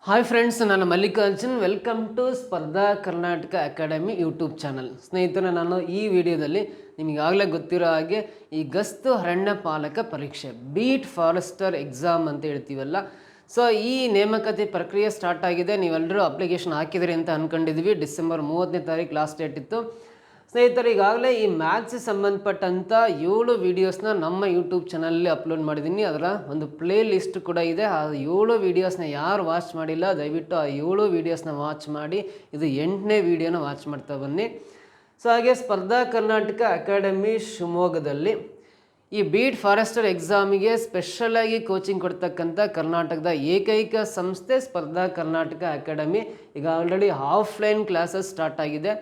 Hi friends, ನಾನು Mallikarjun. Welcome to ಸ್ಪರ್ಧಾ Karnataka academy YouTube channel. ಸ್ನೇಹಿತರೆ, ನಾನು ಈ ವಿಡಿಯೋದಲ್ಲಿ ನಿಮಗಾಗಲೇ ಗೊತ್ತಿರೋ ಹಾಗೆ ಈ ಗಸ್ತು ಅರಣ್ಯ ಪಾಲಕ ಪರೀಕ್ಷೆ ಬೀಟ್ ಫಾರೆಸ್ಟರ್ ಎಕ್ಸಾಮ್ ಅಂತ ಹೇಳ್ತೀವಲ್ಲ, ಸೊ ಈ ನೇಮಕಾತಿ ಪ್ರಕ್ರಿಯೆ ಸ್ಟಾರ್ಟ್ ಆಗಿದೆ. ನೀವೆಲ್ಲರೂ ಅಪ್ಲಿಕೇಶನ್ ಹಾಕಿದ್ರಿ ಅಂತ ಅಂದ್ಕೊಂಡಿದ್ವಿ. ಡಿಸೆಂಬರ್ 30ನೇ ತಾರೀಕು ಲಾಸ್ಟ್ ಡೇಟ್ ಇತ್ತು. ಸ್ನೇಹಿತರೆ, ಈಗಾಗಲೇ ಈ ಮ್ಯಾಥ್ಸ್ ಸಂಬಂಧಪಟ್ಟಂಥ 7 ವೀಡಿಯೋಸ್ನ ನಮ್ಮ ಯೂಟ್ಯೂಬ್ ಚಾನಲಲ್ಲಿ ಅಪ್ಲೋಡ್ ಮಾಡಿದ್ದೀನಿ. ಅದರ ಒಂದು ಪ್ಲೇ ಲಿಸ್ಟ್ ಕೂಡ ಇದೆ. ಆ 7 ವೀಡಿಯೋಸ್ನ ಯಾರು ವಾಚ್ ಮಾಡಿಲ್ಲ, ದಯವಿಟ್ಟು ಆ 7 ವೀಡಿಯೋಸ್ನ ವಾಚ್ ಮಾಡಿ. ಇದು 8ನೇ ವೀಡಿಯೋನ ವಾಚ್ ಮಾಡ್ತಾ ಬನ್ನಿ. ಸೊ ಹಾಗೆ ಸ್ಪರ್ಧಾ ಕರ್ನಾಟಕ ಅಕಾಡೆಮಿ ಶಿವಮೊಗ್ಗದಲ್ಲಿ ಈ ಬೀಟ್ ಫಾರೆಸ್ಟರ್ ಎಕ್ಸಾಮಿಗೆ ಸ್ಪೆಷಲಾಗಿ ಕೋಚಿಂಗ್ ಕೊಡ್ತಕ್ಕಂಥ ಕರ್ನಾಟಕದ ಏಕೈಕ ಸಂಸ್ಥೆ ಸ್ಪರ್ಧಾ ಕರ್ನಾಟಕ ಅಕಾಡೆಮಿ. ಈಗ ಆಲ್ರೆಡಿ ಆಫ್ಲೈನ್ ಕ್ಲಾಸಸ್ ಸ್ಟಾರ್ಟ್ ಆಗಿದೆ.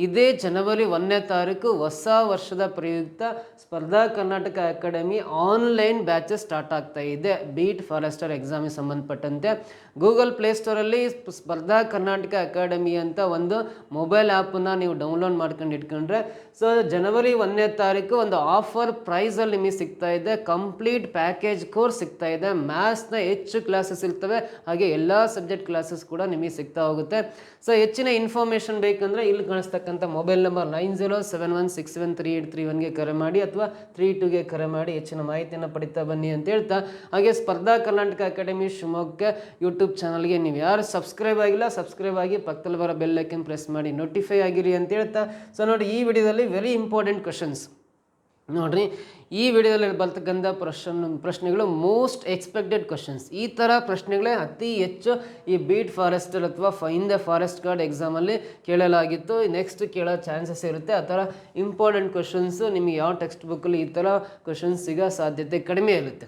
ಇದೇ ಜನವರಿ 1ನೇ ತಾರೀಕು ಹೊಸ ವರ್ಷದ ಪ್ರಯುಕ್ತ ಸ್ಪರ್ಧಾ Karnataka academy online batches start ಆಗ್ತಾ ಇದೆ. ಬೀಟ್ ಫಾರೆಸ್ಟರ್ ಎಕ್ಸಾಮಿಗೆ ಸಂಬಂಧಪಟ್ಟಂತೆ ಗೂಗಲ್ ಪ್ಲೇಸ್ಟೋರಲ್ಲಿ ಸ್ಪರ್ಧಾ ಕರ್ನಾಟಕ ಅಕಾಡೆಮಿ ಅಂತ ಒಂದು ಮೊಬೈಲ್ ಆ್ಯಪನ್ನು ನೀವು ಡೌನ್ಲೋಡ್ ಮಾಡ್ಕೊಂಡು ಇಟ್ಕೊಂಡ್ರೆ, ಸೊ ಜನವರಿ 1ನೇ ತಾರೀಕು ಒಂದು ಆಫರ್ ಪ್ರೈಸಲ್ಲಿ ನಿಮಗೆ ಸಿಗ್ತಾ ಇದೆ. ಕಂಪ್ಲೀಟ್ ಪ್ಯಾಕೇಜ್ ಕೋರ್ಸ್ ಸಿಗ್ತಾ ಇದೆ. ಮ್ಯಾಥ್ಸ್ನ ಹೆಚ್ಚು ಕ್ಲಾಸಸ್ ಇರ್ತವೆ, ಹಾಗೆ ಎಲ್ಲ ಸಬ್ಜೆಕ್ಟ್ ಕ್ಲಾಸಸ್ ಕೂಡ ನಿಮಗೆ ಸಿಗ್ತಾ ಹೋಗುತ್ತೆ. ಸೊ ಹೆಚ್ಚಿನ ಇನ್ಫಾರ್ಮೇಷನ್ ಬೇಕಂದರೆ ಇಲ್ಲಿ ಕಾಣಿಸ್ತಕ್ಕಂಥ ಮೊಬೈಲ್ ನಂಬರ್ 9071673831ಗೆ ಕರೆ ಮಾಡಿ ಅಥವಾ 32ಗೆ ಕರೆ ಮಾಡಿ ಹೆಚ್ಚಿನ ಮಾಹಿತಿಯನ್ನು ಪಡಿತಾ ಬನ್ನಿ ಅಂತ ಹೇಳ್ತಾ, ಹಾಗೆ ಸ್ಪರ್ಧಾ ಕರ್ನಾಟಕ ಅಕಾಡೆಮಿ ಶಿವಮೊಗ್ಗ ಯೂಟ್ಯೂಬ್ ಚಾನಲ್ಗೆ ನೀವು ಯಾರು ಸಬ್ಸ್ಕ್ರೈಬ್ ಆಗಿಲ್ಲ, ಸಬ್ಸ್ಕ್ರೈಬ್ ಆಗಿ ಪಕ್ಕದಲ್ಲಿ ಬರೋ ಬೆಲ್ ಐಕನ್ ಪ್ರೆಸ್ ಮಾಡಿ ನೋಟಿಫೈ ಆಗಿರಿ ಅಂತ ಹೇಳ್ತಾ. ಸೊ ನೋಡಿ, ಈ ವಿಡಿಯೋದಲ್ಲಿ ವೆರಿ ಇಂಪಾರ್ಟೆಂಟ್ ಕ್ವಶನ್ಸ್ ನೋಡ್ರಿ. ಈ ವಿಡಿಯೋದಲ್ಲಿ ಬರ್ತಕ್ಕಂಥ ಪ್ರಶ್ನೆಗಳು ಮೋಸ್ಟ್ ಎಕ್ಸ್ಪೆಕ್ಟೆಡ್ ಕ್ವಶನ್ಸ್. ಈ ಥರ ಪ್ರಶ್ನೆಗಳೇ ಅತಿ ಹೆಚ್ಚು ಈ ಬೀಟ್ ಫಾರೆಸ್ಟರ್ ಅಥವಾ ಫೈನ್ ದ ಫಾರೆಸ್ಟ್ ಗಾರ್ಡ್ ಎಕ್ಸಾಮಲ್ಲಿ ಕೇಳಲಾಗಿತ್ತು. ನೆಕ್ಸ್ಟ್ ಕೇಳೋ ಚಾನ್ಸಸ್ ಇರುತ್ತೆ. ಆ ಥರ ಇಂಪಾರ್ಟೆಂಟ್ ಕ್ವಶನ್ಸು ನಿಮಗೆ ಯಾವ ಟೆಕ್ಸ್ಟ್ ಬುಕ್ಕಲ್ಲಿ ಈ ಥರ ಕ್ವಶನ್ಸ್ ಸಿಗೋ ಸಾಧ್ಯತೆ ಕಡಿಮೆ ಇರುತ್ತೆ.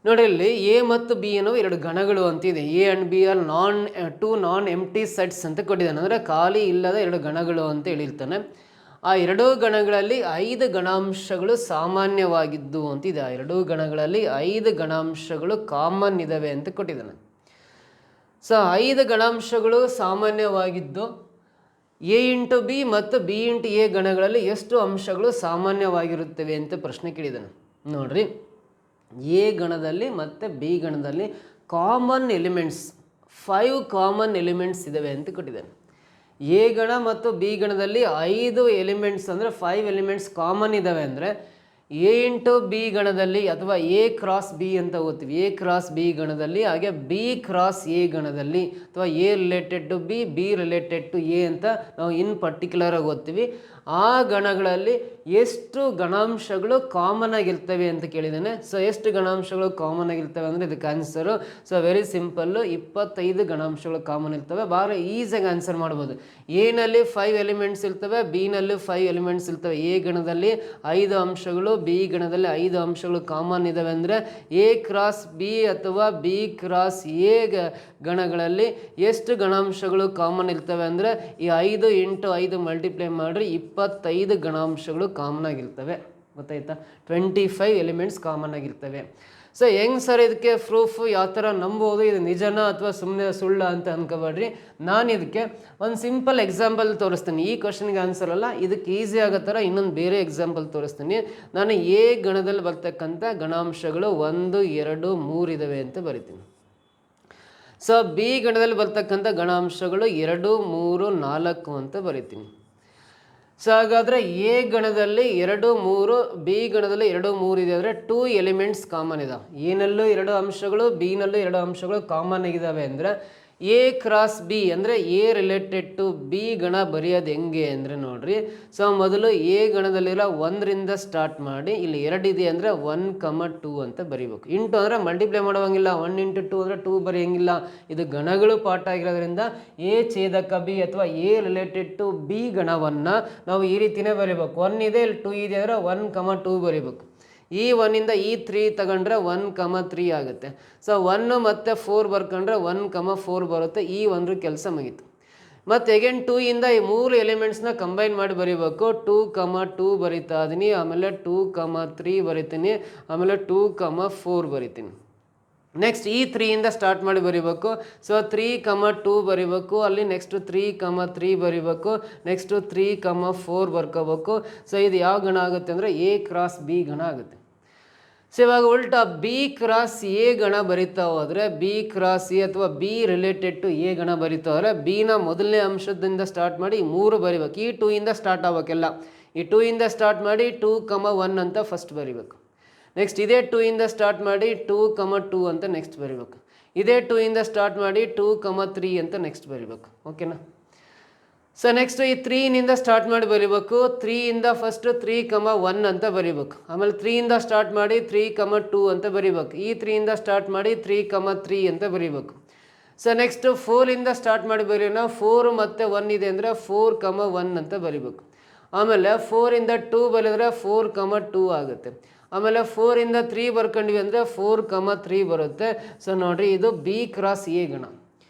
ನೋಡಿ, ಇಲ್ಲಿ ಎ ಮತ್ತು ಬಿ ಅನ್ನೋ 2 ಗಣಗಳು ಅಂತಿದೆ. A and B are two non empty sets ಅಂತ ಕೊಟ್ಟಿದ್ದಾನೆ. ಅಂದರೆ ಖಾಲಿ ಇಲ್ಲದ 2 ಗಣಗಳು ಅಂತ ಹೇಳಿರ್ತಾನೆ. ಆ 2 ಗಣಗಳಲ್ಲಿ 5 ಗಣಾಂಶಗಳು ಸಾಮಾನ್ಯವಾಗಿದ್ದು ಅಂತಿದೆ. ಆ 2 ಗಣಗಳಲ್ಲಿ 5 ಗಣಾಂಶಗಳು ಕಾಮನ್ ಇದ್ದಾವೆ ಅಂತ ಕೊಟ್ಟಿದ್ದಾನೆ. ಸೊ 5 ಗಣಾಂಶಗಳು ಸಾಮಾನ್ಯವಾಗಿದ್ದು ಎ ಇಂಟು ಬಿ ಮತ್ತು ಬಿ ಇಂಟು ಎ ಗಣಗಳಲ್ಲಿ ಎಷ್ಟು ಅಂಶಗಳು ಸಾಮಾನ್ಯವಾಗಿರುತ್ತವೆ ಅಂತ ಪ್ರಶ್ನೆ ಕೇಳಿದ್ದಾನೆ. ನೋಡ್ರಿ, ಎ ಗಣದಲ್ಲಿ ಮತ್ತು ಬಿ ಗಣದಲ್ಲಿ ಕಾಮನ್ ಎಲಿಮೆಂಟ್ಸ್ 5 ಕಾಮನ್ ಎಲಿಮೆಂಟ್ಸ್ ಇದ್ದಾವೆ ಅಂತ ಕೊಟ್ಟಿದ್ದಾನೆ. ಎ ಗಣ ಮತ್ತು ಬಿ ಗಣದಲ್ಲಿ 5 ಎಲಿಮೆಂಟ್ಸ್ ಅಂದರೆ 5 ಎಲಿಮೆಂಟ್ಸ್ ಕಾಮನ್ ಇದ್ದಾವೆ. ಅಂದರೆ ಎ ಇಂಟು ಬಿ ಗಣದಲ್ಲಿ ಅಥವಾ ಎ ಕ್ರಾಸ್ ಬಿ ಅಂತ ಓದ್ತೀವಿ. ಎ ಕ್ರಾಸ್ ಬಿ ಗಣದಲ್ಲಿ, ಹಾಗೆ ಬಿ ಕ್ರಾಸ್ ಎ ಗಣದಲ್ಲಿ, ಅಥವಾ A related to B, B related to A ಅಂತ ನಾವು ಇನ್ ಪರ್ಟಿಕ್ಯುಲರ್ ಆಗಿ ಓದ್ತೀವಿ. ಆ ಗಣಗಳಲ್ಲಿ ಎಷ್ಟು ಗಣಾಂಶಗಳು ಕಾಮನ್ ಆಗಿರ್ತವೆ ಅಂತ ಕೇಳಿದ್ದಾನೆ. ಸೊ ಎಷ್ಟು ಗಣಾಂಶಗಳು ಕಾಮನ್ ಆಗಿರ್ತವೆ ಅಂದರೆ ಇದಕ್ಕೆ ಆನ್ಸರು ಸೊ ವೆರಿ ಸಿಂಪಲ್ಲು, 25 ಗಣಾಂಶಗಳು ಕಾಮನ್ ಇರ್ತವೆ. ಭಾಳ ಈಸಿಯಾಗಿ ಆನ್ಸರ್ ಮಾಡ್ಬೋದು. ಎನಲ್ಲಿ 5 ಎಲಿಮೆಂಟ್ಸ್ ಇರ್ತವೆ, ಬಿನಲ್ಲಿ 5 ಎಲಿಮೆಂಟ್ಸ್ ಇರ್ತವೆ. ಎ ಗಣದಲ್ಲಿ 5 ಅಂಶಗಳು, ಬಿ ಗಣದಲ್ಲಿ 5 ಅಂಶಗಳು ಕಾಮನ್ ಇದ್ದಾವೆ. ಅಂದರೆ ಎ ಕ್ರಾಸ್ ಬಿ ಅಥವಾ ಬಿ ಕ್ರಾಸ್ ಎ ಗಣಗಳಲ್ಲಿ ಎಷ್ಟು ಗಣಾಂಶಗಳು ಕಾಮನ್ ಇರ್ತವೆ ಅಂದರೆ ಈ 5 ಇಂಟು 5 ಮಲ್ಟಿಪ್ಲೈ ಮಾಡಿರಿ, 25 ಗಣಾಂಶಗಳು ಕಾಮನ್ ಆಗಿರ್ತವೆ. ಗೊತ್ತಾಯ್ತಾ? 25 ಎಲಿಮೆಂಟ್ಸ್ ಕಾಮನ್ ಆಗಿರ್ತವೆ. ಸೊ ಹೆಂಗೆ ಸರ್ ಇದಕ್ಕೆ ಪ್ರೂಫ್ ಯಾವ ಥರ ನಂಬೋದು, ಇದು ನಿಜನಾ ಅಥವಾ ಸುಮ್ಮನೆ ಸುಳ್ಳ ಅಂತ ಅನ್ಕೋಬೇಡ್ರಿ. ನಾನು ಇದಕ್ಕೆ ಒಂದು ಸಿಂಪಲ್ ಎಕ್ಸಾಂಪಲ್ ತೋರಿಸ್ತೀನಿ. ಈ ಕ್ವಶನ್ಗೆ ಆನ್ಸರ್ ಅಲ್ಲ, ಇದಕ್ಕೆ ಈಸಿ ಆಗೋ ಥರ ಇನ್ನೊಂದು ಬೇರೆ ಎಕ್ಸಾಂಪಲ್ ತೋರಿಸ್ತೀನಿ. ನಾನು ಎ ಗಣದಲ್ಲಿ ಬರ್ತಕ್ಕಂಥ ಗಣಾಂಶಗಳು 1, 2, 3 ಇದ್ದಾವೆ ಅಂತ ಬರಿತೀನಿ. ಸೊ ಬಿ ಗಣದಲ್ಲಿ ಬರ್ತಕ್ಕಂಥ ಗಣಾಂಶಗಳು 2, 3, 4 ಅಂತ ಬರಿತೀನಿ. ಸೊ ಹಾಗಾದರೆ ಎ ಗಣದಲ್ಲಿ 2, 3, ಬಿ ಗಣದಲ್ಲಿ 2, 3 ಇದೆ ಅಂದರೆ 2 ಎಲಿಮೆಂಟ್ಸ್ ಕಾಮನ್ ಇದಾವೆ. ಎನಲ್ಲೂ 2 ಅಂಶಗಳು, ಬಿನಲ್ಲೂ 2 ಅಂಶಗಳು ಕಾಮನ್ ಆಗಿದ್ದಾವೆ. ಅಂದರೆ ಎ ಕ್ರಾಸ್ ಬಿ ಅಂದರೆ ಎ ರಿಲೇಟೆಡ್ ಟು ಬಿ ಗಣ ಬರೆಯೋದು ಹೆಂಗೆ ಅಂದರೆ ನೋಡ್ರಿ. ಸೊ ಮೊದಲು ಎ ಗಣದಲ್ಲಿರೋ 1ರಿಂದ ಸ್ಟಾರ್ಟ್ ಮಾಡಿ, ಇಲ್ಲಿ 2 ಇದೆ ಅಂದರೆ 1, 2 ಅಂತ ಬರೀಬೇಕು. ಇಂಟು ಅಂದರೆ ಮಲ್ಟಿಪ್ಲೈ ಮಾಡೋಂಗಿಲ್ಲ. 1 ಇಂಟು 2 ಅಂದರೆ 2 ಬರೆಯೋಂಗಿಲ್ಲ. ಇದು ಗಣಗಳು ಪಾಠ ಆಗಿರೋದ್ರಿಂದ ಎ ಛೇದಕ ಬಿ ಅಥವಾ ಎ ರಿಲೇಟೆಡ್ ಟು ಬಿ ಗಣವನ್ನು ನಾವು ಈ ರೀತಿಯೇ ಬರೀಬೇಕು. 1 ಇದೆ, ಇಲ್ಲಿ 2 ಇದೆ ಅಂದರೆ 1, 2 ಬರೀಬೇಕು. ಈ 1ಇಂದ ಈ 3 ತಗೊಂಡ್ರೆ 1, 3 ಆಗುತ್ತೆ. ಸೊ 1 ಮತ್ತು 4 ಬರ್ಕೊಂಡ್ರೆ 1, 4 ಬರುತ್ತೆ. ಈ 1 ಕೆಲಸ ಮುಗೀತು. ಮತ್ತು ಅಗೇನ್ 2 ಇಂದ ಈ 3 ಎಲಿಮೆಂಟ್ಸ್ನ ಕಂಬೈನ್ ಮಾಡಿ ಬರೀಬೇಕು. 2, 2 ಬರಿತಾ ಇದೀನಿ, ಆಮೇಲೆ 2, 3 ಬರಿತೀನಿ, ಆಮೇಲೆ 2, 4 ಬರಿತೀನಿ. ನೆಕ್ಸ್ಟ್ ಈ 3ಇಂದ ಸ್ಟಾರ್ಟ್ ಮಾಡಿ ಬರೀಬೇಕು. ಸೊ 3, 2 ಬರೀಬೇಕು. ಅಲ್ಲಿ ನೆಕ್ಸ್ಟ್ 3, 3 ಬರೀಬೇಕು. ನೆಕ್ಸ್ಟು 3, 4 ಬರ್ಕೋಬೇಕು. ಸೊ ಇದು ಯಾವ ಗಣ ಆಗುತ್ತೆ ಅಂದರೆ ಎ ಕ್ರಾಸ್ ಬಿ ಗಣ ಆಗುತ್ತೆ. ಸೊ ಇವಾಗ ಉಲ್ಟಾ ಬಿ ಕ್ರಾಸ್ ಎ ಗಣ ಬರಿತಾ ಹೋದರೆ ಬಿ ಕ್ರಾಸ್ ಎ ಅಥವಾ ಬಿ ರಿಲೇಟೆಡ್ ಟು ಎ ಗಣ ಬರಿತಾ ಹೋದರೆ ಬಿನ ಮೊದಲನೇ ಅಂಶದಿಂದ ಸ್ಟಾರ್ಟ್ ಮಾಡಿ 3 ಬರಿಬೇಕು. ಈ 2 ಇಂದ ಸ್ಟಾರ್ಟ್ ಆಗಬೇಕೆಲ್ಲ. ಈ 2 ಇಂದ ಸ್ಟಾರ್ಟ್ ಮಾಡಿ 2,1 ಅಂತ ಫಸ್ಟ್ ಬರಿಬೇಕು. ನೆಕ್ಸ್ಟ್ ಇದೇ 2 ಇಂದ ಸ್ಟಾರ್ಟ್ ಮಾಡಿ 2,2 ಅಂತ ನೆಕ್ಸ್ಟ್ ಬರಿಬೇಕು. ಇದೇ 2 ಇಂದ ಸ್ಟಾರ್ಟ್ ಮಾಡಿ 2,3 ಅಂತ ನೆಕ್ಸ್ಟ್ ಬರಿಬೇಕು. ಓಕೆನಾ? ಸೊ ನೆಕ್ಸ್ಟ್ ಈ 3 ಸ್ಟಾರ್ಟ್ ಮಾಡಿ ಬರಿಬೇಕು. 3 ಇಂದ ಫಸ್ಟ್ 3,1 ಅಂತ ಬರಿಬೇಕು. ಆಮೇಲೆ 3 ಇಂದ ಸ್ಟಾರ್ಟ್ ಮಾಡಿ 3,2 ಅಂತ ಬರಿಬೇಕು. ಈ 3 ಇಂದ ಸ್ಟಾರ್ಟ್ ಮಾಡಿ 3,3 ಅಂತ ಬರಿಬೇಕು. ಸೊ ನೆಕ್ಸ್ಟ್ 4 ಇಂದ ಸ್ಟಾರ್ಟ್ ಮಾಡಿ ಬರೆಯೋಣ. 4 ಮತ್ತು 1 ಇದೆ ಅಂದರೆ 4,1 ಅಂತ ಬರಿಬೇಕು. ಆಮೇಲೆ 4 ಇಂದ 2 ಬರೆದ್ರೆ 4,2 ಆಗುತ್ತೆ. ಆಮೇಲೆ 4 ಇಂದ 3 ಬರ್ಕೊಂಡ್ವಿ ಅಂದರೆ 4,3 ಬರುತ್ತೆ. ಸೊ ನೋಡಿರಿ, ಇದು ಬಿ ಕ್ರಾಸ್ ಎ ಗಣ.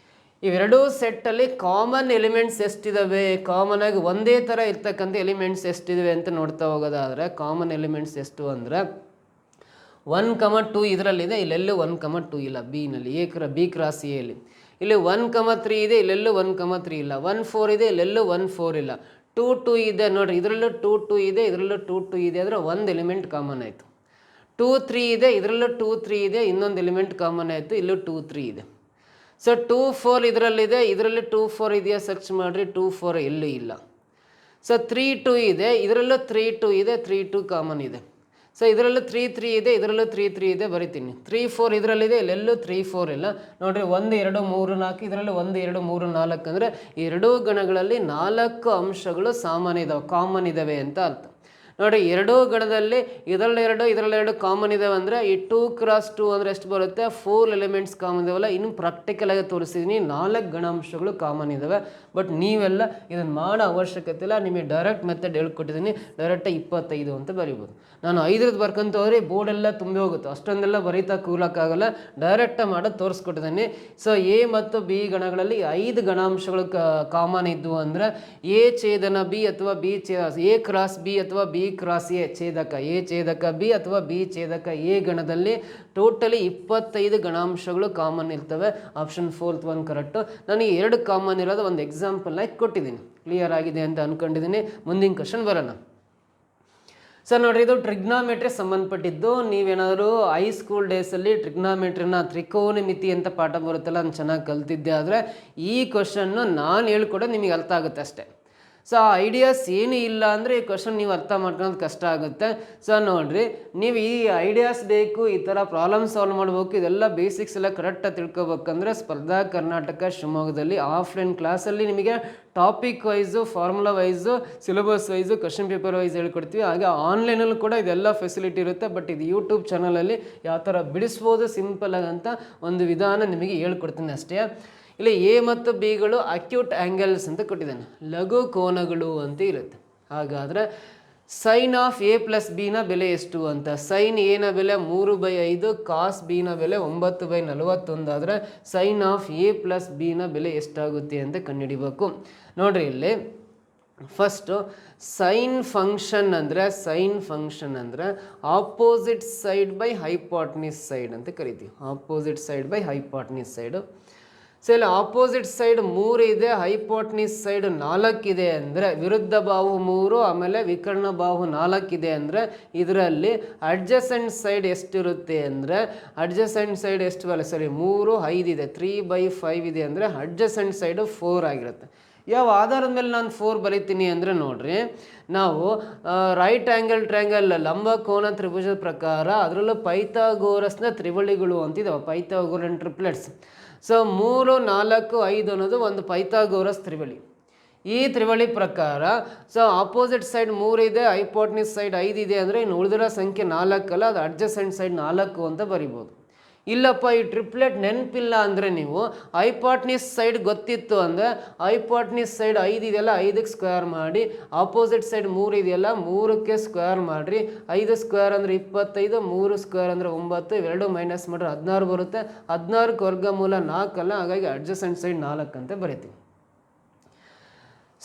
ಇವೆರಡೂ ಸೆಟ್ಟಲ್ಲಿ ಕಾಮನ್ ಎಲಿಮೆಂಟ್ಸ್ ಎಷ್ಟಿದ್ದಾವೆ, ಕಾಮನ್ ಆಗಿ ಒಂದೇ ಥರ ಇರ್ತಕ್ಕಂಥ ಎಲಿಮೆಂಟ್ಸ್ ಎಷ್ಟಿದ್ದಾವೆ ಅಂತ ನೋಡ್ತಾ ಹೋಗೋದಾದರೆ ಕಾಮನ್ ಎಲಿಮೆಂಟ್ಸ್ ಎಷ್ಟು ಅಂದರೆ 1,2 ಇದರಲ್ಲಿದೆ, ಇಲ್ಲೆಲ್ಲೂ 1,2 ಇಲ್ಲ ಬಿನಲ್ಲಿ, ಬಿ ಕ್ರಾಸ್ ಎಲ್ಲಿ. ಇಲ್ಲಿ 1,3 ಇದೆ, ಇಲ್ಲೆಲ್ಲೂ 1,3 ಇಲ್ಲ. 1,4 ಇದೆ, ಇಲ್ಲೆಲ್ಲೂ 1,4 ಇಲ್ಲ. 2,2 ಇದೆ ನೋಡಿರಿ, ಇದರಲ್ಲೂ 2,2 ಇದೆ, ಇದರಲ್ಲೂ 2,2 ಇದೆ ಅಂದರೆ ಒಂದು ಎಲಿಮೆಂಟ್ ಕಾಮನ್ ಆಯಿತು. 2,3 ಇದೆ, ಇದರಲ್ಲೂ 2,3 ಇದೆ, ಇನ್ನೊಂದು ಎಲಿಮೆಂಟ್ ಕಾಮನ್ ಆಯಿತು, ಇಲ್ಲೂ 2,3 ಇದೆ. ಸೊ 2,4 ಇದರಲ್ಲಿದೆ, ಇದರಲ್ಲಿ 2,4 ಇದೆಯಾ ಸರ್ಚ್ ಮಾಡಿರಿ, 2,4 ಎಲ್ಲೂ ಇಲ್ಲ. ಸೊ 3,2 ಇದೆ, ಇದರಲ್ಲೂ 3,2 ಇದೆ, 3,2 ಕಾಮನ್ ಇದೆ. ಸೊ ಇದರಲ್ಲೂ 3,3 ಇದೆ, ಇದರಲ್ಲೂ 3,3 ಇದೆ, ಬರಿತೀನಿ. 3,4 ಇದರಲ್ಲಿದೆ, ಇಲ್ಲೆಲ್ಲೂ 3,4 ಇಲ್ಲ. ನೋಡಿರಿ, 1 2 3 4, ಇದರಲ್ಲಿ 1 2 3 4 ಅಂದರೆ ಎರಡೂ ಗಣಗಳಲ್ಲಿ 4 ಅಂಶಗಳು ಸಾಮಾನ್ಯ ಇದ್ದಾವೆ, ಕಾಮನ್ ಇದ್ದಾವೆ ಅಂತ ಅರ್ಥ. ನೋಡಿ, ಎರಡೂ ಗಣದಲ್ಲಿ ಇದರಲ್ಲೆರಡು ಕಾಮನ್ ಇದಾವೆ ಅಂದರೆ ಈ 2 ಕ್ರಾಸ್ 2 ಅಂದರೆ ಎಷ್ಟು ಬರುತ್ತೆ, 4 ಎಲಿಮೆಂಟ್ಸ್ ಕಾಮನ್ ಇದಾವಲ್ಲ. ಇನ್ನು ಪ್ರಾಕ್ಟಿಕಲಾಗಿ ತೋರಿಸಿದ್ದೀನಿ 4 ಗಣಾಂಶಗಳು ಕಾಮನ್ ಇದ್ದಾವೆ. ಬಟ್ ನೀವೆಲ್ಲ ಇದನ್ನು ಮಾಡೋ ಅವಶ್ಯಕತೆ ಇಲ್ಲ, ನಿಮಗೆ ಡೈರೆಕ್ಟ್ ಮೆಥಡ್ ಹೇಳ್ಕೊಟ್ಟಿದ್ದೀನಿ. ಡೈರೆಕ್ಟಾಗಿ 25 ಅಂತ ಬರಿಬೋದು. ನಾನು 5 ಬರ್ಕೊಂತ ಹೋದ್ರೆ ಬೋರ್ಡೆಲ್ಲ ತುಂಬಿ ಹೋಗುತ್ತೆ, ಅಷ್ಟೊಂದೆಲ್ಲ ಬರೀತಾ ಕೂಲಕ್ಕಾಗಲ್ಲ. ಡೈರೆಕ್ಟಾಗಿ ಮಾಡೋದು ತೋರಿಸ್ಕೊಟ್ಟಿದ್ದೀನಿ. ಸೊ ಎ ಮತ್ತು ಬಿ ಗಣಗಳಲ್ಲಿ 5 ಗಣಾಂಶಗಳು ಕಾಮನ್ ಇದ್ವು ಅಂದರೆ ಎ ಛೇದನ ಬಿ ಅಥವಾ ಬಿ ಎ ಕ್ರಾಸ್ ಬಿ ಅಥವಾ ಬಿ ಕ್ರಾಸ್ ಎ ಛೇದಕ ಎ ಛೇದಕ ಬಿ ಅಥವಾ ಬಿ ಛೇದಕ ಎ ಗಣದಲ್ಲಿ ಟೋಟಲಿ 25 ಗಣಾಂಶಗಳು ಕಾಮನ್ ಇರ್ತವೆ. Option 4th one correct. ನನಗೆ 2 ಕಾಮನ್ ಇರೋದು ಒಂದು ಎಕ್ಸಾಂಪಲ್ ಆಗಿ ಕೊಟ್ಟಿದ್ದೀನಿ. ಕ್ಲಿಯರ್ ಆಗಿದೆ ಅಂತ ಅಂದ್ಕೊಂಡಿದ್ದೀನಿ. ಮುಂದಿನ ಕ್ವಶನ್ ಬರೋಣ. ಸರ್ ನೋಡ್ರಿ, ಇದು ಟ್ರಿಗ್ನಾಮೆಟ್ರಿ ಸಂಬಂಧಪಟ್ಟಿದ್ದು. ನೀವೇನಾದರೂ ಹೈಸ್ಕೂಲ್ ಡೇಸಲ್ಲಿ ಟ್ರಿಗ್ನಾಮೆಟ್ರಿನ ತ್ರಿಕೋನಮಿತಿ ಅಂತ ಪಾಠ ಬರುತ್ತಲ್ಲ, ನಾನು ಚೆನ್ನಾಗಿ ಕಲ್ತಿದ್ದೆ. ಆದರೆ ಈ ಕ್ವಶನ್ನು ನಾನು ಹೇಳ್ಕೊಡೋದು ನಿಮಗೆ ಅರ್ಥ ಆಗುತ್ತೆ ಅಷ್ಟೇ. ಸೊ ಆ ಐಡಿಯಾಸ್ ಏನೂ ಇಲ್ಲ ಅಂದರೆ ಈ ಕ್ವಶನ್ ನೀವು ಅರ್ಥ ಮಾಡ್ಕೊಳ್ಳೋದು ಕಷ್ಟ ಆಗುತ್ತೆ. ಸೊ ನೋಡಿರಿ, ನೀವು ಈ ಐಡಿಯಾಸ್ ಬೇಕು, ಈ ಥರ ಪ್ರಾಬ್ಲಮ್ ಸಾಲ್ವ್ ಮಾಡಬೇಕು, ಇದೆಲ್ಲ ಬೇಸಿಕ್ಸ್ ಎಲ್ಲ ಕರೆಕ್ಟಾಗಿ ತಿಳ್ಕೊಬೇಕಂದ್ರೆ ಸ್ಪರ್ಧಾ ಕರ್ನಾಟಕ ಶಿವಮೊಗ್ಗದಲ್ಲಿ ಆಫ್ಲೈನ್ ಕ್ಲಾಸಲ್ಲಿ ನಿಮಗೆ topic wise, formula wise, syllabus wise, question paper wise ಹೇಳ್ಕೊಡ್ತೀವಿ. ಹಾಗೆ ಆನ್ಲೈನಲ್ಲಿ ಕೂಡ ಇದೆಲ್ಲ ಫೆಸಿಲಿಟಿ ಇರುತ್ತೆ. ಬಟ್ ಇದು ಯೂಟ್ಯೂಬ್ ಚಾನಲಲ್ಲಿ ಯಾವ ಥರ ಬಿಡಿಸ್ಬೋದು ಸಿಂಪಲಾಗಿ ಅಂತ ಒಂದು ವಿಧಾನ ನಿಮಗೆ ಹೇಳ್ಕೊಡ್ತೀನಿ ಅಷ್ಟೇ. ಇಲ್ಲಿ ಎ ಮತ್ತು ಬಿಗಳು ಅಕ್ಯೂಟ್ ಆ್ಯಂಗಲ್ಸ್ ಅಂತ ಕೊಟ್ಟಿದ್ದಾನೆ, ಲಘು ಕೋನಗಳು ಅಂತ ಇರುತ್ತೆ. ಹಾಗಾದರೆ ಸೈನ್ ಆಫ್ ಎ ಪ್ಲಸ್ ಬಿನ ಬೆಲೆ ಎಷ್ಟು ಅಂತ. ಸೈನ್ ಎನ ಬೆಲೆ 3/5, ಕಾಸ್ ಬಿನ ಬೆಲೆ 9/41 ಆದರೆ ಸೈನ್ ಆಫ್ ಎ ಪ್ಲಸ್ ಬಿನ ಬೆಲೆ ಎಷ್ಟಾಗುತ್ತೆ ಅಂತ ಕಂಡುಹಿಡಿಬೇಕು. ನೋಡಿರಿ, ಇಲ್ಲಿ ಫಸ್ಟು ಸೈನ್ ಫಂಕ್ಷನ್ ಅಂದರೆ opposite side by hypotenuse side ಅಂತ ಕರಿತೀವಿ. Opposite side by hypotenuse side. So ಇಲ್ಲಿ ಆಪೋಸಿಟ್ ಸೈಡ್ 3 ಇದೆ, ಹೈಪಾಟ್ನಿಸ್ ಸೈಡ್ 4 ಇದೆ ಅಂದರೆ, ವಿರುದ್ಧ ಬಾಹು 3 ಆಮೇಲೆ ವಿಕರ್ಣ ಬಾಹು 4 ಇದೆ ಅಂದರೆ ಇದರಲ್ಲಿ ಅಡ್ಜಸೆಂಟ್ ಸೈಡ್ ಎಷ್ಟಿರುತ್ತೆ ಅಂದರೆ, ಅಡ್ಜಸೆಂಟ್ ಸೈಡ್ ಎಷ್ಟು ಬರಲ್ಲ, 3 5 ಇದೆ, 3/5 ಇದೆ ಅಂದರೆ ಅಡ್ಜಸೆಂಟ್ ಸೈಡು 4 ಆಗಿರುತ್ತೆ. ಯಾವ ಆಧಾರದ ಮೇಲೆ ನಾನು 4 ಬರಿತೀನಿ ಅಂದರೆ, ನೋಡ್ರಿ, ನಾವು ರೈಟ್ ಆ್ಯಂಗಲ್ ಟ್ರಯಾಂಗಲ್ ಲಂಬ ಕೋನ ತ್ರಿಭುಜದ ಪ್ರಕಾರ ಅದರಲ್ಲೂ ಪೈಥಾಗೋರಸ್ನ ತ್ರಿವಳಿಗಳು ಅಂತಿದ್ದಾವೆ, ಪೈಥಾಗೋರನ್ ಟ್ರಿಪ್ಲೆಟ್ಸ್. ಸೊ 3 4 5 ಅನ್ನೋದು ಒಂದು ಪೈಥಾಗೋರಸ್ ತ್ರಿವಳಿ. ಈ ತ್ರಿವಳಿ ಪ್ರಕಾರ ಸೊ ಆಪೋಸಿಟ್ ಸೈಡ್ 3 ಇದೆ, ಹೈಪಾಟ್ನಿಸ್ ಸೈಡ್ 5 ಇದೆ ಅಂದರೆ ಇನ್ನು ಉಳಿದಿರೋ ಸಂಖ್ಯೆ 4 ಅಲ್ಲ, ಅದು ಅಡ್ಜಸೆಂಟ್ ಸೈಡ್ 4 ಅಂತ ಬರಿಬೋದು. ಇಲ್ಲಪ್ಪ ಈ ಟ್ರಿಪ್ಲೆಟ್ ನೆನಪಿಲ್ಲ ಅಂದರೆ ನೀವು ಹೈಪಾಟ್ನಿಸ್ ಸೈಡ್ ಗೊತ್ತಿತ್ತು ಅಂದರೆ ಹೈಪಾಟ್ನಿಸ್ ಸೈಡ್ 5 ಇದೆಯಲ್ಲ 5ಕ್ಕೆ ಸ್ಕ್ವೇರ್ ಮಾಡಿ, ಆಪೋಸಿಟ್ ಸೈಡ್ 3 ಇದೆಯಲ್ಲ 3ಕ್ಕೆ ಸ್ಕ್ವೇರ್ ಮಾಡಿರಿ. 5 ಸ್ಕ್ವೇರ್ ಅಂದರೆ 25, 3 ಸ್ಕ್ವೇರ್ ಅಂದರೆ 9, ಇವೆರಡು ಮೈನಸ್ ಮಾಡಿದ್ರೆ 16 ಬರುತ್ತೆ. 16ಕ್ಕೆ ವರ್ಗಮೂಲ 4 ಅಲ್ಲ, ಹಾಗಾಗಿ ಅಡ್ಜಸೆಂಟ್ ಸೈಡ್ 4 ಅಂತ ಬರಿತೀವಿ.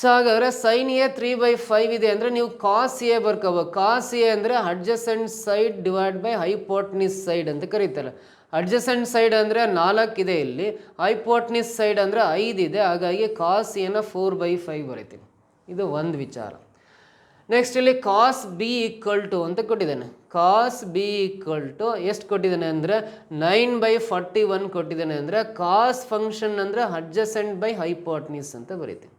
ಸೊ ಹಾಗಾದರೆ ಸೈನ್ ಎ 3/5 ಇದೆ ಅಂದರೆ ನೀವು ಕಾಸ್ ಎ ಬರ್ಕೋಬೇಕು. ಕಾಸ್ ಎ ಅಂದರೆ adjacent side divide by hypotenuse side ಅಂತ ಕರೀತಾರೆ. ಅಡ್ಜಸೆಂಟ್ ಸೈಡ್ ಅಂದರೆ 4 ಇದೆ, ಇಲ್ಲಿ ಹೈಪಾಟ್ನಿಸ್ ಸೈಡ್ ಅಂದರೆ 5 ಇದೆ, ಹಾಗಾಗಿ ಕಾಸ್ ಎನ 4/5 ಬರಿತೀನಿ. ಇದು ಒಂದು ವಿಚಾರ. ನೆಕ್ಸ್ಟ್ ಇಲ್ಲಿ ಕಾಸ್ ಬಿ ಈಕ್ವಲ್ ಟು ಅಂತ ಕೊಟ್ಟಿದ್ದಾನೆ. ಕಾಸ್ ಬಿ ಈಕ್ವಲ್ ಟು ಎಷ್ಟು ಕೊಟ್ಟಿದ್ದಾನೆ ಅಂದರೆ 9/41 ಕೊಟ್ಟಿದ್ದಾನೆ. ಅಂದರೆ ಕಾಸ್ ಫಂಕ್ಷನ್ ಅಂದರೆ ಅಡ್ಜಸೆಂಟ್ ಬೈ ಹೈಪೋಟ್ನಿಸ್ ಅಂತ ಬರೀತೀವಿ.